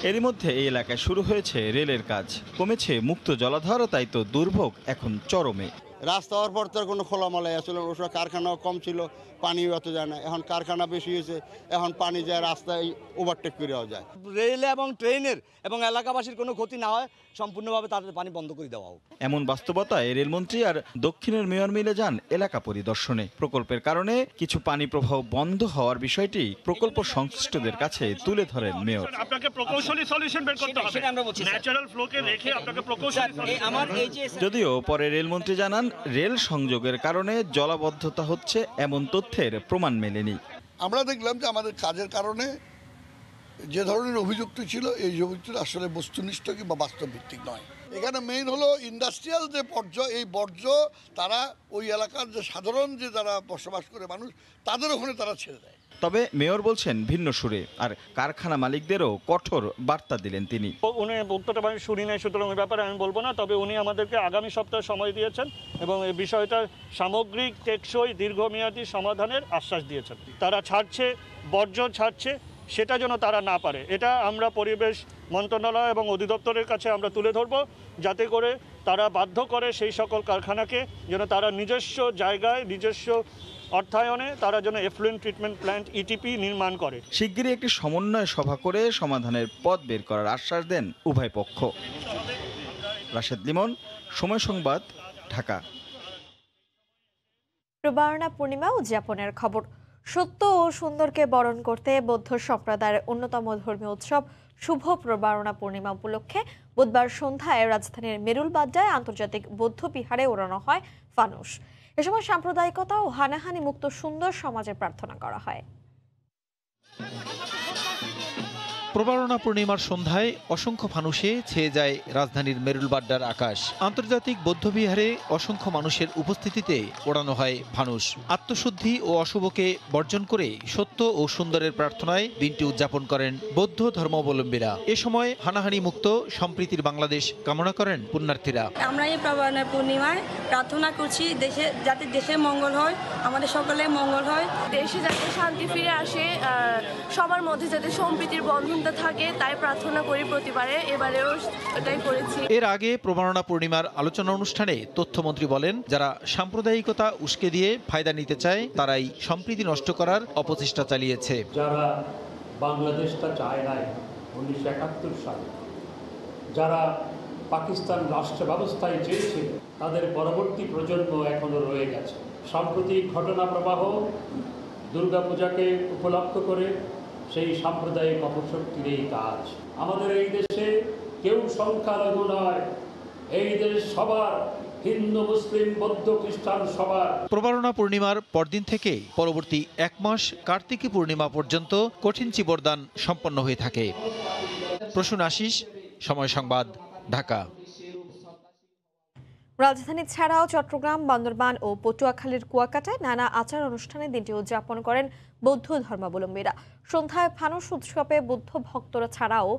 এরই মধ্যে এই এলাকায় শুরু হয়েছে রেলের কাজ। কমেছে মুক্ত জলাধার, তাই তো দুর্ভোগ এখন চরমে। রাস্তা হওয়ার পর তো কোনো খোলামলাই আসলে, ওই সময় কারখানাও কম ছিল, পানিও এত যায় না। এখন কারখানা বেশি হয়েছে, এখন পানি যায় রাস্তায় ওভারটেক করেও যায়। রেল এবং ট্রেনের এবং এলাকাবাসীর কোনো ক্ষতি না হয় সম্পূর্ণভাবে তাদের পানি বন্ধ করে দেওয়া হোক। এমন বাস্তবতায় রেলমন্ত্রী আর দক্ষিণের মেয়র মিলে যান এলাকা পরিদর্শনে। প্রকল্পের কারণে কিছু পানি প্রবাহ বন্ধ হওয়ার বিষয়টি প্রকল্প সংশ্লিষ্টদের কাছে তুলে ধরেন মেয়র। আপনাকে প্রকৌশলী সলিউশন বের করতে হবে। ন্যাচারাল ফ্লোকে রেখে আপনাকে প্রকৌশলী। যদিও পরে রেলমন্ত্রী জানান, রেল সংযোগের কারণে জলাবদ্ধতা হচ্ছে এমন তথ্যের প্রমাণ মেলেনি। আমরা দেখলাম যে আমাদের কাজের কারণে যে ধরনের অভিযুক্ত ছিল, এই অভিযুক্ত আসলে বস্তুনিষ্ঠ কিংবা বাস্তব ভিত্তিক নয়। এখানে মেইন হলো ইন্ডাস্ট্রিয়াল যে বর্জ্য, এই বর্জ্য তারা ওই এলাকার যে সাধারণ যে যারা বসবাস করে মানুষ, তাদের ওখানে তারা ছেড়ে দেয়। তবে মেয়র বলছেন ভিন্ন সুরে, আর কারখানা মালিকদেরও কঠোর বার্তা দিলেন তিনি। উনি বক্তব্যটা আমি শুনি নাই, সুতরাং ওই ব্যাপারে আমি বলবো না। তবে উনি আমাদেরকে আগামী সপ্তাহে সময় দিয়েছেন এবং এই বিষয়টা সামগ্রিক টেকসই দীর্ঘমেয়াদী সমাধানের আশ্বাস দিয়েছেন। তারা ছাড়ছে, বর্জ্য ছাড়ছে, সেটা যেন তারা না পারে, এটা আমরা পরিবেশ মন্ত্রণালয় এবং অধিদপ্তরের কাছে আমরা তুলে ধরব, যাতে করে তারা বাধ্য করে সেই সকল কারখানাকে যেন তারা নিজস্ব জায়গায় নিজস্ব অর্থায়নে তারা যেন এফ্লুয়েন্ট ট্রিটমেন্ট প্ল্যান্ট ইটিপি নির্মাণ করে। শিগগিরই একটি সমন্বয় সভা করে সমাধানের পথ বের করার আশ্বাস দেন উভয় পক্ষ। রাশেদ লিমন, সময় সংবাদ, ঢাকা। প্রবারণা পূর্ণিমা উদযাপনের খবর। সত্য ও সুন্দরকে বরণ করতে বৌদ্ধ সম্প্রদায়ের অন্যতম ধর্মীয় উৎসব শুভ প্রবারণা পূর্ণিমা উপলক্ষে বুধবার সন্ধ্যায় রাজধানীর মেরুলবাড্ডায় আন্তর্জাতিক বৌদ্ধ বিহারে ওড়ানো হয় ফানুস। এ সময় সাম্প্রদায়িকতা ও হানাহানি মুক্ত সুন্দর সমাজের প্রার্থনা করা হয়। প্রবারণা পূর্ণিমার সন্ধ্যায় অসংখ্য ফানুসে ছেয়ে যায় রাজধানীর মেরুলবাড্ডার আকাশ। আন্তর্জাতিক বৌদ্ধবিহারে অসংখ্য মানুষের উপস্থিতিতে ওড়ানো হয় ফানুস। আত্মশুদ্ধি ও অশুভকে বর্জন করে সত্য ও সুন্দরের প্রার্থনায় দিনটি উদযাপন করেন বৌদ্ধ ধর্মাবলম্বীরা। এ সময় হানাহানি মুক্ত সম্প্রীতির বাংলাদেশ কামনা করেন পুণ্যার্থীরা। আমরা এই প্রবারণা পূর্ণিমায় প্রার্থনা করছি যাতে দেশের মঙ্গল হয়, আমাদের সকলের মঙ্গল হয়, দেশে যাতে শান্তি ফিরে আসে, সবার মধ্যে যাতে সম্প্রীতির বন্ধন থাকে, তাই প্রার্থনা করি প্রতিবারে। এবারেও এটাই করেছি। এর আগে প্রবারণা পূর্ণিমার আলোচনা অনুষ্ঠানে তথ্যমন্ত্রী বলেন, যারা সাম্প্রদায়িকতা উস্কে দিয়ে ফায়দা নিতে চায় তারাই সম্প্রীতি নষ্ট করার অপচেষ্টা চালিয়েছে। যারা বাংলাদেশটা চায় নাই 1971 সালে, যারা পাকিস্তান রাষ্ট্র ব্যবস্থায় চেয়েছিল, তাদের পরবর্তী প্রজন্ম এখনো রয়ে গেছে। সাম্প্রতিক ঘটনা প্রবাহ দুর্গাপূজাকে উপলক্ষ করে সেই সাম্প্রদায়িক অপশক্তির এই কাজ। আমাদের এই দেশে কেউ সংখ্যালঘু নয়, এই দেশ সবার, হিন্দু মুসলিম বৌদ্ধ খ্রিস্টান সবার। প্রবারণা পূর্ণিমার পরদিন থেকে পরবর্তী 1 মাস কার্তিকী পূর্ণিমা পর্যন্ত কঠিন চিবরদান সম্পন্ন হয়ে থাকে। প্রসূন আশিস, সময় সংবাদ, ঢাকা। রাজধানী ছাড়াও চট্টগ্রাম, বান্দরবান ও পটুয়াখালীর কুয়াকাটায় নানা আচার অনুষ্ঠানে দিনটি উদযাপন করেন বৌদ্ধ ধর্মাবলম্বীরা। সন্ধ্যায় ফানুস উৎসবে বুদ্ধ ভক্তরা ছাড়াও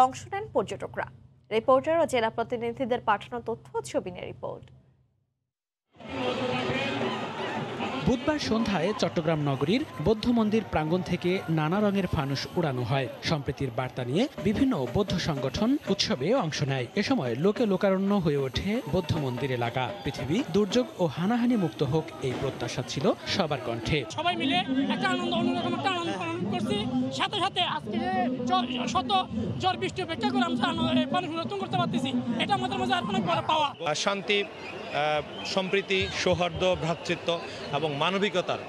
অংশ নেন পর্যটকরা। রিপোর্টার ও জেলা প্রতিনিধিদের পাঠানো তথ্য ছবি নিয়ে রিপোর্ট। বুধবার সন্ধ্যায় চট্টগ্রাম নগরীর বৌদ্ধ মন্দির প্রাঙ্গণ থেকে নানা রঙের ফানুস উড়ানো হয়। সম্প্রীতির বার্তা নিয়ে বিভিন্ন বৌদ্ধ সংগঠন উৎসবে অংশ নেয়। এ সময় লোকে লোকারণ্য হয়ে ওঠে বৌদ্ধ মন্দির এলাকা। পৃথিবী দুর্যোগ ও হানাহানি মুক্ত হোক, এই প্রত্যাশা ছিল সবার কণ্ঠে। সবাই মিলে একটা আনন্দ, অন্যরকম একটা আনন্দ করছি। সাথে সাথে আজকে শত ঝড় বৃষ্টি উপেক্ষা করে আমরা ফানুস উৎসব করতে পারতেছি, এটা আমাদের মাঝে আর অনেক বড় পাওয়া। শান্তি, সম্প্রীতি, সৌহার্দ্য, ভ্রাতৃত্ব এবং মানবিকতার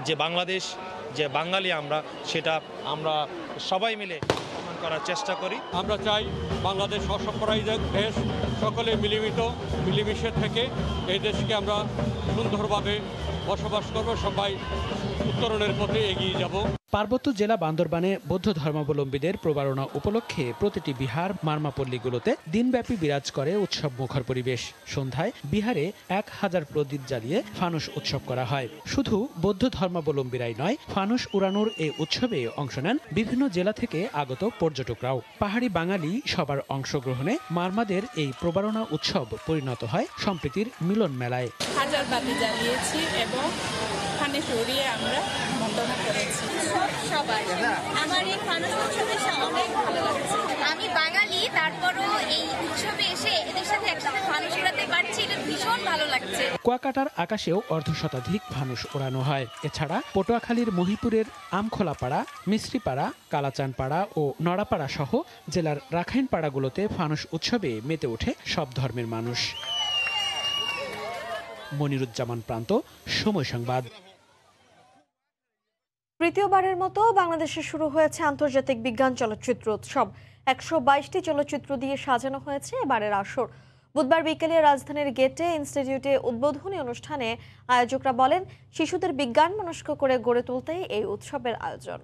যে বাংলাদেশ, যে বাঙালি আমরা, সেটা আমরা সবাই মিলে প্রমাণ করার চেষ্টা করি। আমরা চাই বাংলাদেশ অসাম্প্রদায়িক দেশ, সকলে মিলেমিশে থেকে এই দেশকে আমরা সুন্দরভাবে বসবাস করব, সবাই উত্তরণের পথে এগিয়ে যাব। পার্বত্য জেলা বান্দরবানে বৌদ্ধ ধর্মাবলম্বীদের প্রবারণা উপলক্ষে প্রতিটি বিহার, মারমাপল্লীগুলোতে দিনব্যাপী বিরাজ করে উৎসব মুখর পরিবেশ। সন্ধ্যায় বিহারে 1000 প্রদীপ জ্বালিয়ে ফানুস উৎসব করা হয়। শুধু বৌদ্ধ ধর্মাবলম্বীরাই নয়, ফানুস উড়ানোর এই উৎসবে অংশ নেন বিভিন্ন জেলা থেকে আগত পর্যটকরাও। পাহাড়ি বাঙালি সবার অংশগ্রহণে মারমাদের এই প্রবারণা উৎসব পরিণত হয় সম্প্রীতির মিলন মেলায়। 1000 বাতি জ্বালিয়েছি এবং ফানুস উড়িয়ে আমরা বন্দনা করেছি। সবাই আমার এই ফানুস উৎসবে অনেক ভালো লাগছে। আমি বাঙালি, তারপরও এই উৎসবে এসে এদের সাথে একসাথে ফানুস উড়াতে পারছি, এটা ভীষণ ভালো লাগছে। কুয়াকাটার আকাশেও 1/2 ফানুস ওড়ানো হয়। এছাড়া পটুয়াখালীর মহিপুরের আমখোলাপাড়া, মিস্ত্রিপাড়া, কালাচানপাড়া ও নড়াপাড়া সহ জেলার রাখাইন পাড়াগুলোতে ফানুস উৎসবে মেতে ওঠে সব ধর্মের মানুষ। মনিরুজ্জামান প্রান্ত, সময় সংবাদ। তৃতীয়বারের মতো বাংলাদেশে শুরু হয়েছে আন্তর্জাতিক বিজ্ঞান চলচ্চিত্র উৎসব। 122টি চলচ্চিত্র দিয়ে সাজানো হয়েছে এবারের আসর। বুধবার বিকেলে রাজধানীর গেটে ইনস্টিটিউটে উদ্বোধনী অনুষ্ঠানে আয়োজকরা বলেন, শিশুদের বিজ্ঞান মনস্ক করে গড়ে তুলতেই এই উৎসবের আয়োজন।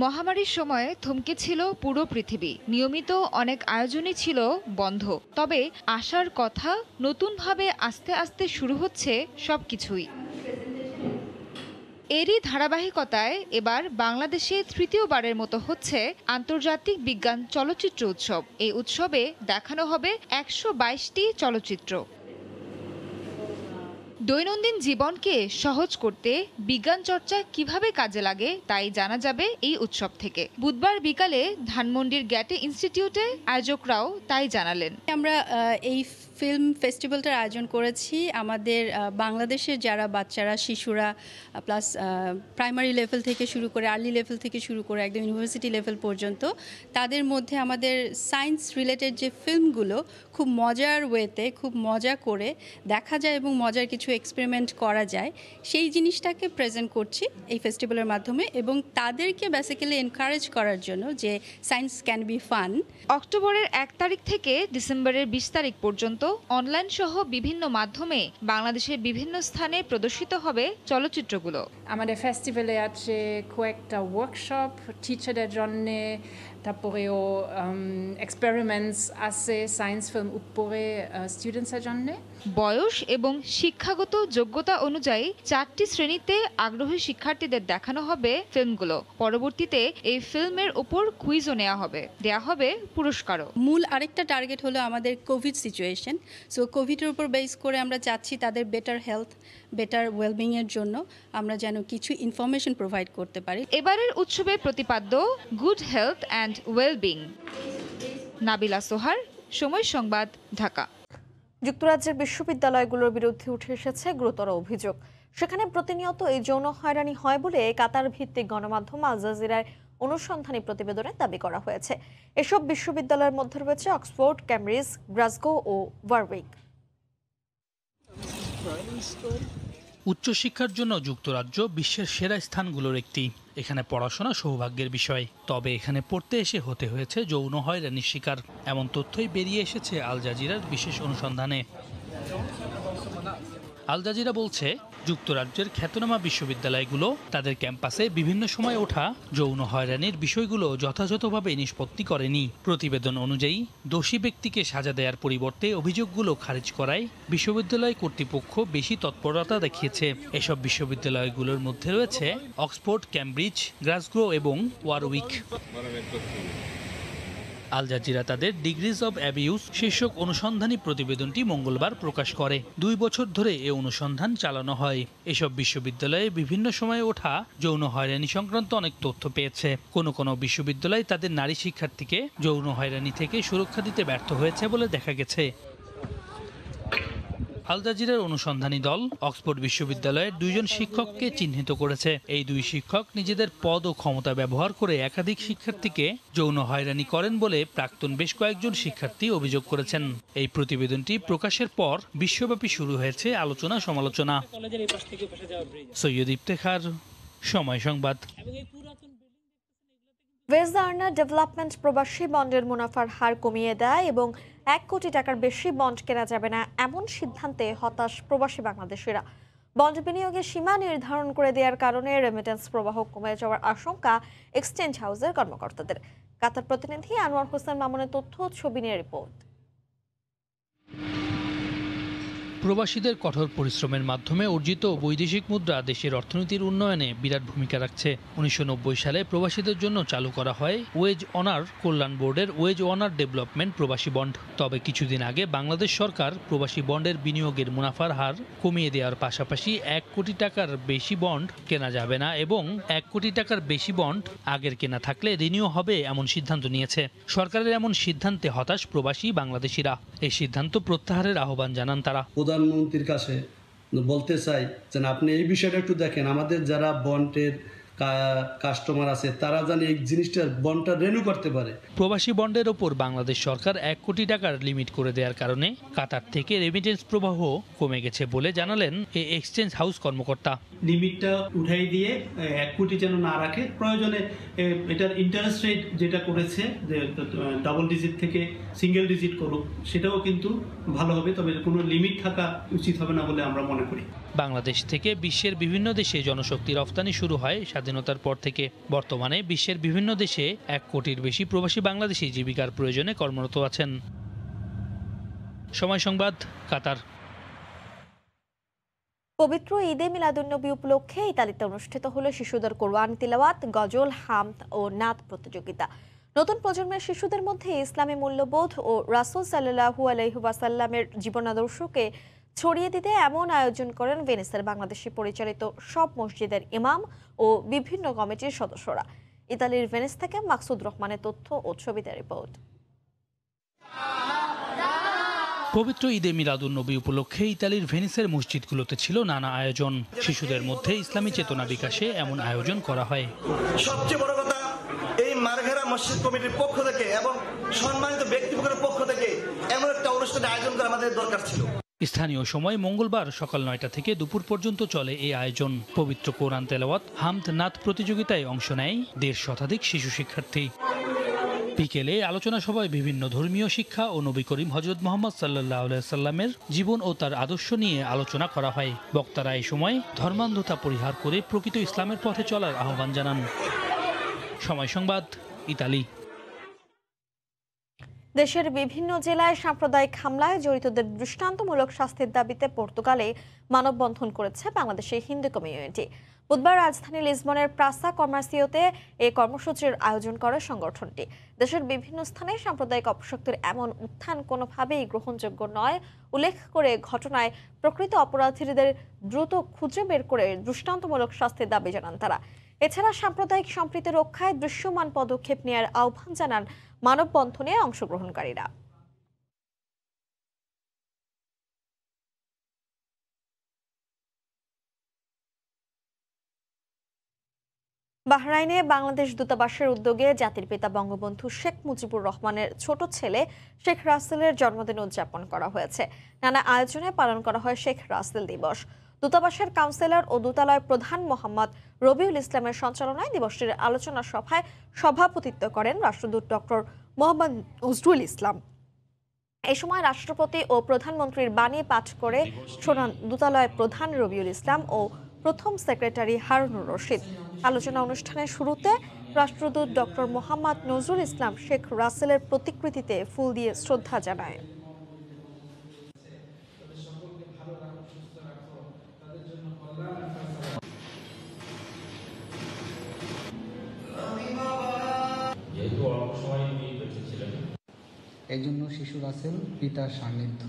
মহামারীর সময়ে থমকে ছিল পুরো পৃথিবী। নিয়মিত অনেক আয়োজনই ছিল বন্ধ। তবে আশার কথা, নতুনভাবে আস্তে আস্তে শুরু হচ্ছে সবকিছুই। এরই ধারাবাহিকতায় এবার বাংলাদেশে তৃতীয়বারের মতো হচ্ছে আন্তর্জাতিক বিজ্ঞান চলচ্চিত্র উৎসব। এই উৎসবে দেখানো হবে 122টি চলচ্চিত্র। দৈনন্দিন জীবনকে সহজ করতে বিজ্ঞান চর্চা কিভাবে কাজে লাগে তাই জানা যাবে এই উৎসব থেকে। বুধবার বিকালে ধানমন্ডির গ্যাটে ইনস্টিটিউটে আয়োজকরাও তাই জানালেন। আমরা এই ফিল্ম ফেস্টিভ্যালটার আয়োজন করেছি আমাদের বাংলাদেশের যারা বাচ্চারা, শিশুরা, প্লাস প্রাইমারি লেভেল থেকে শুরু করে, আর্লি লেভেল থেকে শুরু করে একদম ইউনিভার্সিটি লেভেল পর্যন্ত, তাদের মধ্যে আমাদের সায়েন্স রিলেটেড যে ফিল্মগুলো খুব মজার ওয়েতে, খুব মজা করে দেখা যায় এবং মজার কিছু এক্সপেরিমেন্ট করা যায়, সেই জিনিসটাকে প্রেজেন্ট করছি এই ফেস্টিভ্যালের মাধ্যমে এবং তাদেরকে বেসিক্যালি এনকারেজ করার জন্য যে সায়েন্স ক্যান বি ফান। অক্টোবরের 1 তারিখ থেকে ডিসেম্বরের 20 তারিখ পর্যন্ত অনলাইন সহ বিভিন্ন মাধ্যমে বাংলাদেশের বিভিন্ন স্থানে প্রদর্শিত হবে চলচ্চিত্রগুলো। আমাদের ফেস্টিভ্যালে আছে কয়েকটা ওয়ার্কশপ টিচারদের জন্য, তারপরেও এক্সপেরিমেন্টস আছে সায়েন্স ফিল্ম উপরে স্টুডেন্টসের জন্য। বয়স এবং শিক্ষাগত যোগ্যতা অনুযায়ী 4টি শ্রেণীতে আগ্রহী শিক্ষার্থীদের দেখানো হবে ফিল্মগুলো। পরবর্তীতে এই ফিল্মের উপর কুইজও দেয়া হবে পুরস্কারও। মূল আরেকটা টার্গেট হলো আমাদের কোভিড সিচুয়েশন। সো কোভিডের উপর বেস করে আমরা চাচ্ছি তাদের বেটার হেলথ, বেটার ওয়েলবিংয়ের জন্য আমরা যেন কিছু ইনফরমেশন প্রোভাইড করতে পারি। এবারের উৎসবের প্রতিপাদ্য good health and wellbeing. Nabila Sohar, সময় সংবাদ, ঢাকা। যুক্তরাজ্যের বিশ্ববিদ্যালয়গুলোর বিরুদ্ধে উঠে এসেছে গুরুতর অভিযোগ। সেখানে প্রতিনিয়ত এই যৌন হয়রানি হয় বলে কাতার ভিত্তিক গণমাধ্যম আল জাজিরার অনুসন্ধানী প্রতিবেদনে দাবি করা হয়েছে। এসব বিশ্ববিদ্যালয়ের মধ্যে রয়েছে অক্সফোর্ড, ক্যামব্রিজ, গ্লাসগো ও ওয়ারউইক। উচ্চশিক্ষার জন্য যুক্তরাজ্য বিশ্বের সেরা স্থানগুলোর একটি। এখানে পড়াশোনা সৌভাগ্যের বিষয়, তবে এখানে পড়তে এসে হতে হয়েছে যৌন হয়রানির শিকার। এমন তথ্যই বেরিয়ে এসেছে আল জাজিরার বিশেষ অনুসন্ধানে। আল জাজিরা বলছে, যুক্তরাজ্যের খ্যাতনামা বিশ্ববিদ্যালয়গুলো তাদের ক্যাম্পাসে বিভিন্ন সময় ওঠা যৌন হয়রানির বিষয়গুলো যথাযথভাবে নিষ্পত্তি করেনি। প্রতিবেদন অনুযায়ী দোষী ব্যক্তিকে সাজা দেওয়ার পরিবর্তে অভিযোগগুলো খারিজ করায় বিশ্ববিদ্যালয় কর্তৃপক্ষ বেশি তৎপরতা দেখিয়েছে। এসব বিশ্ববিদ্যালয়গুলোর মধ্যে রয়েছে অক্সফোর্ড, ক্যামব্রিজ, গ্লাসগো এবং ওয়ারউইক। আল জাজিরা তাদের ডিগ্রিজ অব অ্যাবিউজ শীর্ষক অনুসন্ধানী প্রতিবেদনটি মঙ্গলবার প্রকাশ করে। 2 বছর ধরে এ অনুসন্ধান চালানো হয়। এসব বিশ্ববিদ্যালয়ে বিভিন্ন সময়ে ওঠা যৌন হয়রানি সংক্রান্ত অনেক তথ্য পেয়েছে। কোনো বিশ্ববিদ্যালয় তাদের নারী শিক্ষার্থীকে যৌন হয়রানি থেকে সুরক্ষা দিতে ব্যর্থ হয়েছে বলে দেখা গেছে। আল জাজিরার অনুসন্ধানী দল অক্সফোর্ড বিশ্ববিদ্যালয়ের 2 জন শিক্ষককে চিহ্নিত করেছে। এই 2 শিক্ষক নিজেদের পদ ও ক্ষমতা ব্যবহার করে একাধিক শিক্ষার্থীকে যৌন হয়রানি করেন বলে প্রাক্তন বেশ কয়েকজন শিক্ষার্থী অভিযোগ করেছেন। এই প্রতিবেদনটি প্রকাশের পর বিশ্বব্যাপী শুরু হয়েছে আলোচনা সমালোচনা। সৈয়দ ইফতেখার, সময় সংবাদ। ওয়েজ আর্নার ডেভেলপমেন্ট প্রবাসী বন্ডের মুনাফার হার কমিয়ে দেয় এবং 1 কোটি টাকার বেশি বন্ড কেনা যাবে না এমন সিদ্ধান্তে হতাশ প্রবাসী বাংলাদেশিরা। বন্ড বিনিয়োগের সীমা নির্ধারণ করে দেওয়ার কারণে রেমিটেন্স প্রবাহ কমে যাওয়ার আশঙ্কা এক্সচেঞ্জ হাউসের কর্মকর্তাদের। কাতার প্রতিনিধি আনোয়ার হোসেন মামুনের তথ্য, ছবি নিয়ে রিপোর্ট। প্রবাসীদের কঠোর পরিশ্রমের মাধ্যমে অর্জিত বৈদেশিক মুদ্রা দেশের অর্থনীতির উন্নয়নে বিরাট ভূমিকা রাখছে। 1990 সালে প্রবাসীদের জন্য চালু করা হয় ওয়েজ অনার কল্যাণ বোর্ডের ওয়েজ অনার ডেভেলপমেন্ট প্রবাসী বন্ড। তবে কিছুদিন আগে বাংলাদেশ সরকার প্রবাসী বন্ডের বিনিয়োগের মুনাফার হার কমিয়ে দেওয়ার পাশাপাশি 1 কোটি টাকার বেশি বন্ড কেনা যাবে না এবং 1 কোটি টাকার বেশি বন্ড আগের কেনা থাকলে রিনিউ হবে এমন সিদ্ধান্ত নিয়েছে। সরকারের এমন সিদ্ধান্তে হতাশ প্রবাসী বাংলাদেশিরা। এই সিদ্ধান্ত প্রত্যাহারের আহ্বান জানান তারা। প্রধানমন্ত্রীর কাছে বলতে চাই যে আপনি এই বিষয়টা একটু দেখেন, আমাদের যারা বন্ডের কাস্টমার আছে তারা জানে এই জিনিসটা বন্ডটা রিনিউ করতে পারে। প্রবাসী বন্ডের ওপর বাংলাদেশ সরকার 1 কোটি টাকার লিমিট করে দেওয়ার কারণে কাতার থেকে রেমিটেন্স প্রবাহ কমে গেছে বলে জানালেন এই এক্সচেঞ্জ হাউস কর্মকর্তা। লিমিটটা উঠাই দিয়ে 1 কোটি যেন না রাখে, প্রয়োজনে এটার ইন্টারেস্ট রেট যেটা করেছে যে ডাবল ডিজিট থেকে সিঙ্গেল ডিজিট করুক, সেটাও কিন্তু ভালো হবে, তবে কোনো লিমিট থাকা উচিত হবে না বলে আমরা মনে করি। বাংলাদেশ থেকে বিশ্বের বিভিন্ন দেশে জনশক্তি রফতানি শুরু হয় স্বাধীনতার পর থেকে। বর্তমানে বিশ্বের বিভিন্ন দেশে 1 কোটির বেশি প্রবাসী বাংলাদেশি জীবিকার প্রয়োজনে কর্মরত আছেন। সময় সংবাদ, কাতার। পবিত্র ঈদে মিলাদুন্নবী উপলক্ষে ইতালিতে অনুষ্ঠিত হলো শিশুদের কোরআন তিলাওয়াত, গজল, হামদ ও নাত প্রতিযোগিতা। নতুন প্রজন্মের শিশুদের মধ্যে ইসলামী মূল্যবোধ ও রাসূল সাল্লাল্লাহু আলাইহি ওয়াসাল্লামের জীবনাদর্শকে ছড়িয়ে দিতে এমন আয়োজন করেন ভেনিসের বাংলাদেশি পরিচালিত সব মসজিদের ইমাম ও বিভিন্ন কমিটির সদস্যরা। ইতালির ভেনিস থেকে মাকসুদ রহমানের তথ্য ও ছবিতে রিপোর্ট। পবিত্র ঈদে মিলাদুন্নবী উপলক্ষে ইতালির ভেনিসের মসজিদগুলোতে ছিল নানা আয়োজন। শিশুদের মধ্যে ইসলামী চেতনা বিকাশে এমন আয়োজন করা হয়। সবচেয়ে বড় কথা, এই মারঘেরা মসজিদ কমিটির পক্ষ থেকে এবং সম্মানিত ব্যক্তিবর্গের পক্ষ থেকে এমন একটা অনুষ্ঠানের আয়োজন করা আমাদের দরকার ছিল। স্থানীয় সময় মঙ্গলবার সকাল 9টা থেকে দুপুর পর্যন্ত চলে এই আয়োজন। পবিত্র কোরআন তেলাওয়াত, হামদ, নাত প্রতিযোগিতায় অংশ নেয় 1.5 শতাধিক শিশু শিক্ষার্থী। বিকেলে আলোচনা সভায় বিভিন্ন ধর্মীয় শিক্ষা ও নবী করিম হযরত মুহাম্মদ সাল্লাল্লাহু আলাইহি সাল্লামের জীবন ও তার আদর্শ নিয়ে আলোচনা করা হয়। বক্তারা এই সময় ধর্মান্ধতা পরিহার করে প্রকৃত ইসলামের পথে চলার আহ্বান জানান। সময় সংবাদ, ইতালি। দেশের বিভিন্ন জেলায় সাম্প্রদায়িক হামলায় জড়িতদের দৃষ্টান্তমূলক শাস্তির দাবিতে পর্তুগালে মানববন্ধন করেছে বাংলাদেশের হিন্দু কমিউনিটি। বুধবার রাজধানী লিসবনের প্রাসা কমার্সিওতে এই কর্মসূচির আয়োজন করে সংগঠনটি। দেশের বিভিন্ন স্থানে সাম্প্রদায়িক অপশক্তির এমন উত্থান কোনোভাবেই গ্রহণযোগ্য নয় উল্লেখ করে ঘটনায় প্রকৃত অপরাধীদের দ্রুত খুঁজে বের করে দৃষ্টান্তমূলক শাস্তির দাবি জানান তারা। এছাড়া সাম্প্রদায়িক সম্প্রীতি রক্ষায় দৃশ্যমান পদক্ষেপ নেওয়ার আহ্বান জানান মানববন্ধনে অংশগ্রহণকারীরা। বাহরাইনে বাংলাদেশ দূতাবাসের উদ্যোগে জাতির পিতা বঙ্গবন্ধু শেখ মুজিবুর রহমানের ছোট ছেলে শেখ রাসেলের জন্মদিন উদযাপন করা হয়েছে। নানা আয়োজনে পালন করা হয় শেখ রাসেল দিবস। দূতাবাসের কাউন্সিলর ও দূতালয় প্রধান মোহাম্মদ রবিউল ইসলামের সঞ্চালনায় দিবসটির আলোচনা সভায় সভাপতিত্ব করেন রাষ্ট্রদূত ডক্টর মোহাম্মদ নজরুল ইসলাম। এই সময় রাষ্ট্রপতি ও প্রধানমন্ত্রীর বাণী পাঠ করে শোনান দূতালয় প্রধান রবিউল ইসলাম ও প্রথম সেক্রেটারি হারুনুর রশিদ। আলোচনা অনুষ্ঠানের শুরুতে রাষ্ট্রদূত ডক্টর মোহাম্মদ নজরুল ইসলাম শেখ রাসেলের প্রতিকৃতিতে ফুল দিয়ে শ্রদ্ধা জানায়। এই জন্য শিশু রাসেল পিতার সান্নিধ্য।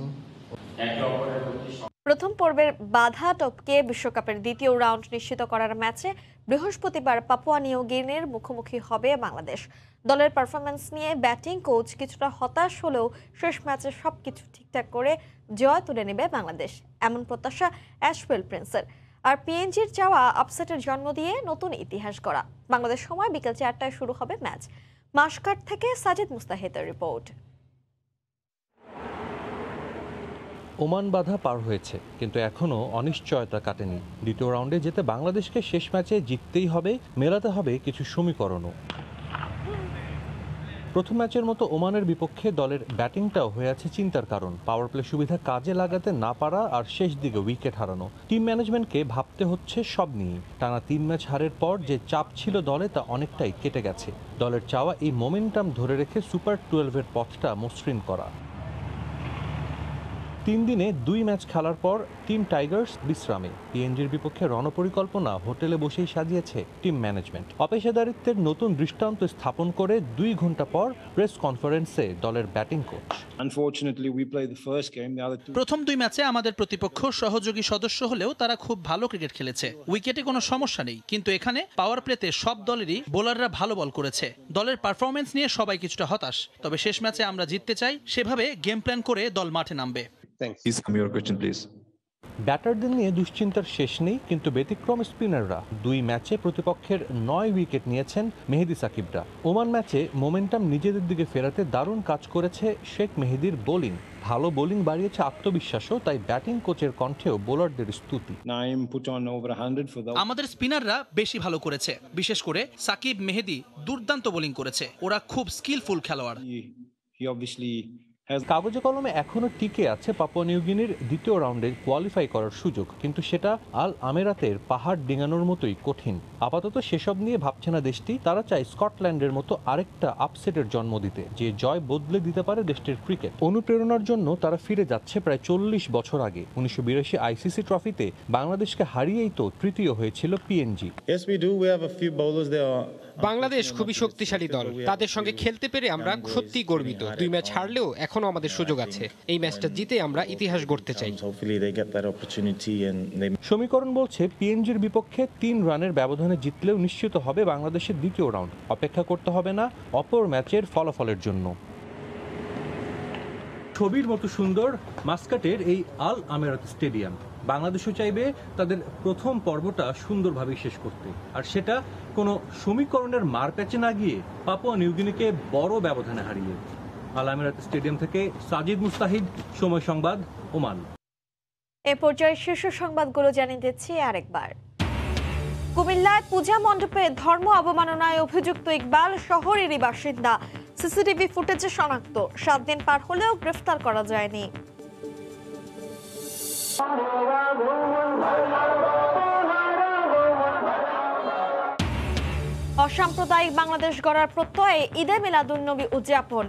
প্রথম পর্বের বাধা টপকে বিশ্বকাপের দ্বিতীয় রাউন্ড নিশ্চিত করার ম্যাচে বৃহস্পতিবার পাপুয়া নিউ গিনির মুখোমুখি হবে বাংলাদেশ। দলের পারফরম্যান্স নিয়ে ব্যাটিং কোচ কিছুটা হতাশ হলেও শেষ ম্যাচে সবকিছু ঠিকঠাক করে জয় তুলে নেবে বাংলাদেশ, এমন প্রত্যাশা অ্যাশওয়েল প্রিন্সের। আর পিএনজির চাওয়া আপসেটের জন্ম দিয়ে নতুন ইতিহাস গড়া। বাংলাদেশ সময় বিকেল 4টায় শুরু হবে ম্যাচ। মাসকাট থেকে সাজিদ মুস্তাহিদের রিপোর্ট। ওমান বাধা পার হয়েছে, কিন্তু এখনও অনিশ্চয়তা কাটেনি। দ্বিতীয় রাউন্ডে যেতে বাংলাদেশকে শেষ ম্যাচে জিততেই হবে, মেলাতে হবে কিছু সমীকরণও। প্রথম ম্যাচের মতো ওমানের বিপক্ষে দলের ব্যাটিংটাও হয়ে আছে চিন্তার কারণ। পাওয়ার প্লে সুবিধা কাজে লাগাতে না পারা আর শেষ দিকে উইকেট হারানো। টিম ম্যানেজমেন্টকে ভাবতে হচ্ছে সব নিয়ে। টানা 3 ম্যাচ হারের পর যে চাপ ছিল দলে তা অনেকটাই কেটে গেছে। দলের চাওয়া এই মোমেন্টাম ধরে রেখে সুপার 12-এর পথটা মসৃণ করা। 3 দিনে 2 ম্যাচ খেলার পর টিম টাইগার্স বিশ্রামে। পিএনজির বিপক্ষে রণপরিকল্পনা হোটেলে বসেই সাজিয়েছে টিম ম্যানেজমেন্ট। অপেশাদারিত্বের নতুন দৃষ্টান্ত স্থাপন করে 2 ঘন্টা পর প্রেস কনফারেন্সে দলের ব্যাটিং কোচ। প্রথম 2 ম্যাচে আমাদের প্রতিপক্ষ সহযোগী সদস্য হলেও তারা খুব ভালো ক্রিকেট খেলেছে। উইকেটে কোনো সমস্যা নেই, কিন্তু এখানে পাওয়ার প্লেতে সব দলেরই বোলাররা ভালো বল করেছে। দলের পারফরমেন্স নিয়ে সবাই কিছুটা হতাশ, তবে শেষ ম্যাচে আমরা জিততে চাই, সেভাবে গেম প্ল্যান করে দল মাঠে নামবে। ব্যাটারদের নিয়ে দুশ্চিন্তার শেষ নেই, কিন্তু ব্যতিক্রম স্পিনাররা। 2 ম্যাচে প্রতিপক্ষের 9 উইকেট নিয়েছেন মেহেদী সাকিবরা। ওমান ম্যাচে মোমেন্টাম নিজেদের দিকে ফেরাতে দারুণ কাজ করেছে শেখ মেহেদীর বোলিং। ভালো বোলিং বাড়িয়েছে আত্মবিশ্বাসও, তাই ব্যাটিং কোচের কণ্ঠেও বোলারদের স্তুতি। আমাদের স্পিনাররা বেশি ভালো করেছে, বিশেষ করে সাকিব মেহেদী দুর্দান্ত বোলিং করেছে। ওরা খুব স্কিলফুল খেলোয়াড়। কাগজে কলমে এখনো টিকে আছে পাপুয়া নিউগিনির দ্বিতীয় রাউন্ডে কোয়ালিফাই করার সুযোগ, কিন্তু সেটা আল আমেরাতের পাহাড় ডিঙানোর মতোই কঠিন। আপাতত সেসব নিয়ে ভাবছে না দেশটি। তারা চায় স্কটল্যান্ডের মতো আরেকটা আপসেটের জন্ম দিতে, যে জয় বদলে দিতে পারে দেশটির ক্রিকেট। অনুপ্রেরণার জন্য তারা ফিরে যাচ্ছে প্রায় 40 বছর আগে। 1982 আইসিসি ট্রফিতে বাংলাদেশকে হারিয়েই তো তৃতীয় হয়েছিল পিএনজি। বাংলাদেশ খুবই শক্তিশালী দল, তাদের সঙ্গে খেলতে পেরে আমরা সত্যি গর্বিত। 2 ম্যাচ হারলেও এখনো আমাদের সুযোগ আছে। এই ম্যাচটা জিতে আমরা ইতিহাস গড়তে চাই। সমীকরণ বলছে পিএনজির বিপক্ষে 3 রানের ব্যবধানে জিতলেও নিশ্চিত হবে বাংলাদেশের দ্বিতীয় রাউন্ড। অপেক্ষা করতে হবে না অপর ম্যাচের ফলাফলের জন্য। ছবির মতো সুন্দর মাস্কাটের এই আল আমেরাত স্টেডিয়াম। বাংলাদেশও চাইবে তাদের প্রথম পর্বটা সুন্দরভাবে শেষ করতে, আর সেটা কোনো সমীকরণের মারপ্যাচে না গিয়ে পাপুয়া নিউগিনিকে বড় ব্যবধানে হারিয়ে। আল আমেরাত স্টেডিয়াম থেকে সাজিদ মুস্তাহিদ, সময় সংবাদ, ওমান। এ পর্যায়ে শীর্ষ সংবাদগুলো জানিয়ে দিচ্ছি আরেকবার। কুমিল্লায় পূজা মণ্ডপে ধর্ম অবমাননায় অভিযুক্ত ইকবাল শহরেরই বাসিন্দা। সিসিটিভি ফুটেজে শনাক্ত। 7 দিন পার হলেও গ্রেফতার করা যায়নি। অসাম্প্রদায়িক বাংলাদেশ গড়ার প্রত্যয়ে ঈদে মিলাদুন্নবী উদযাপন।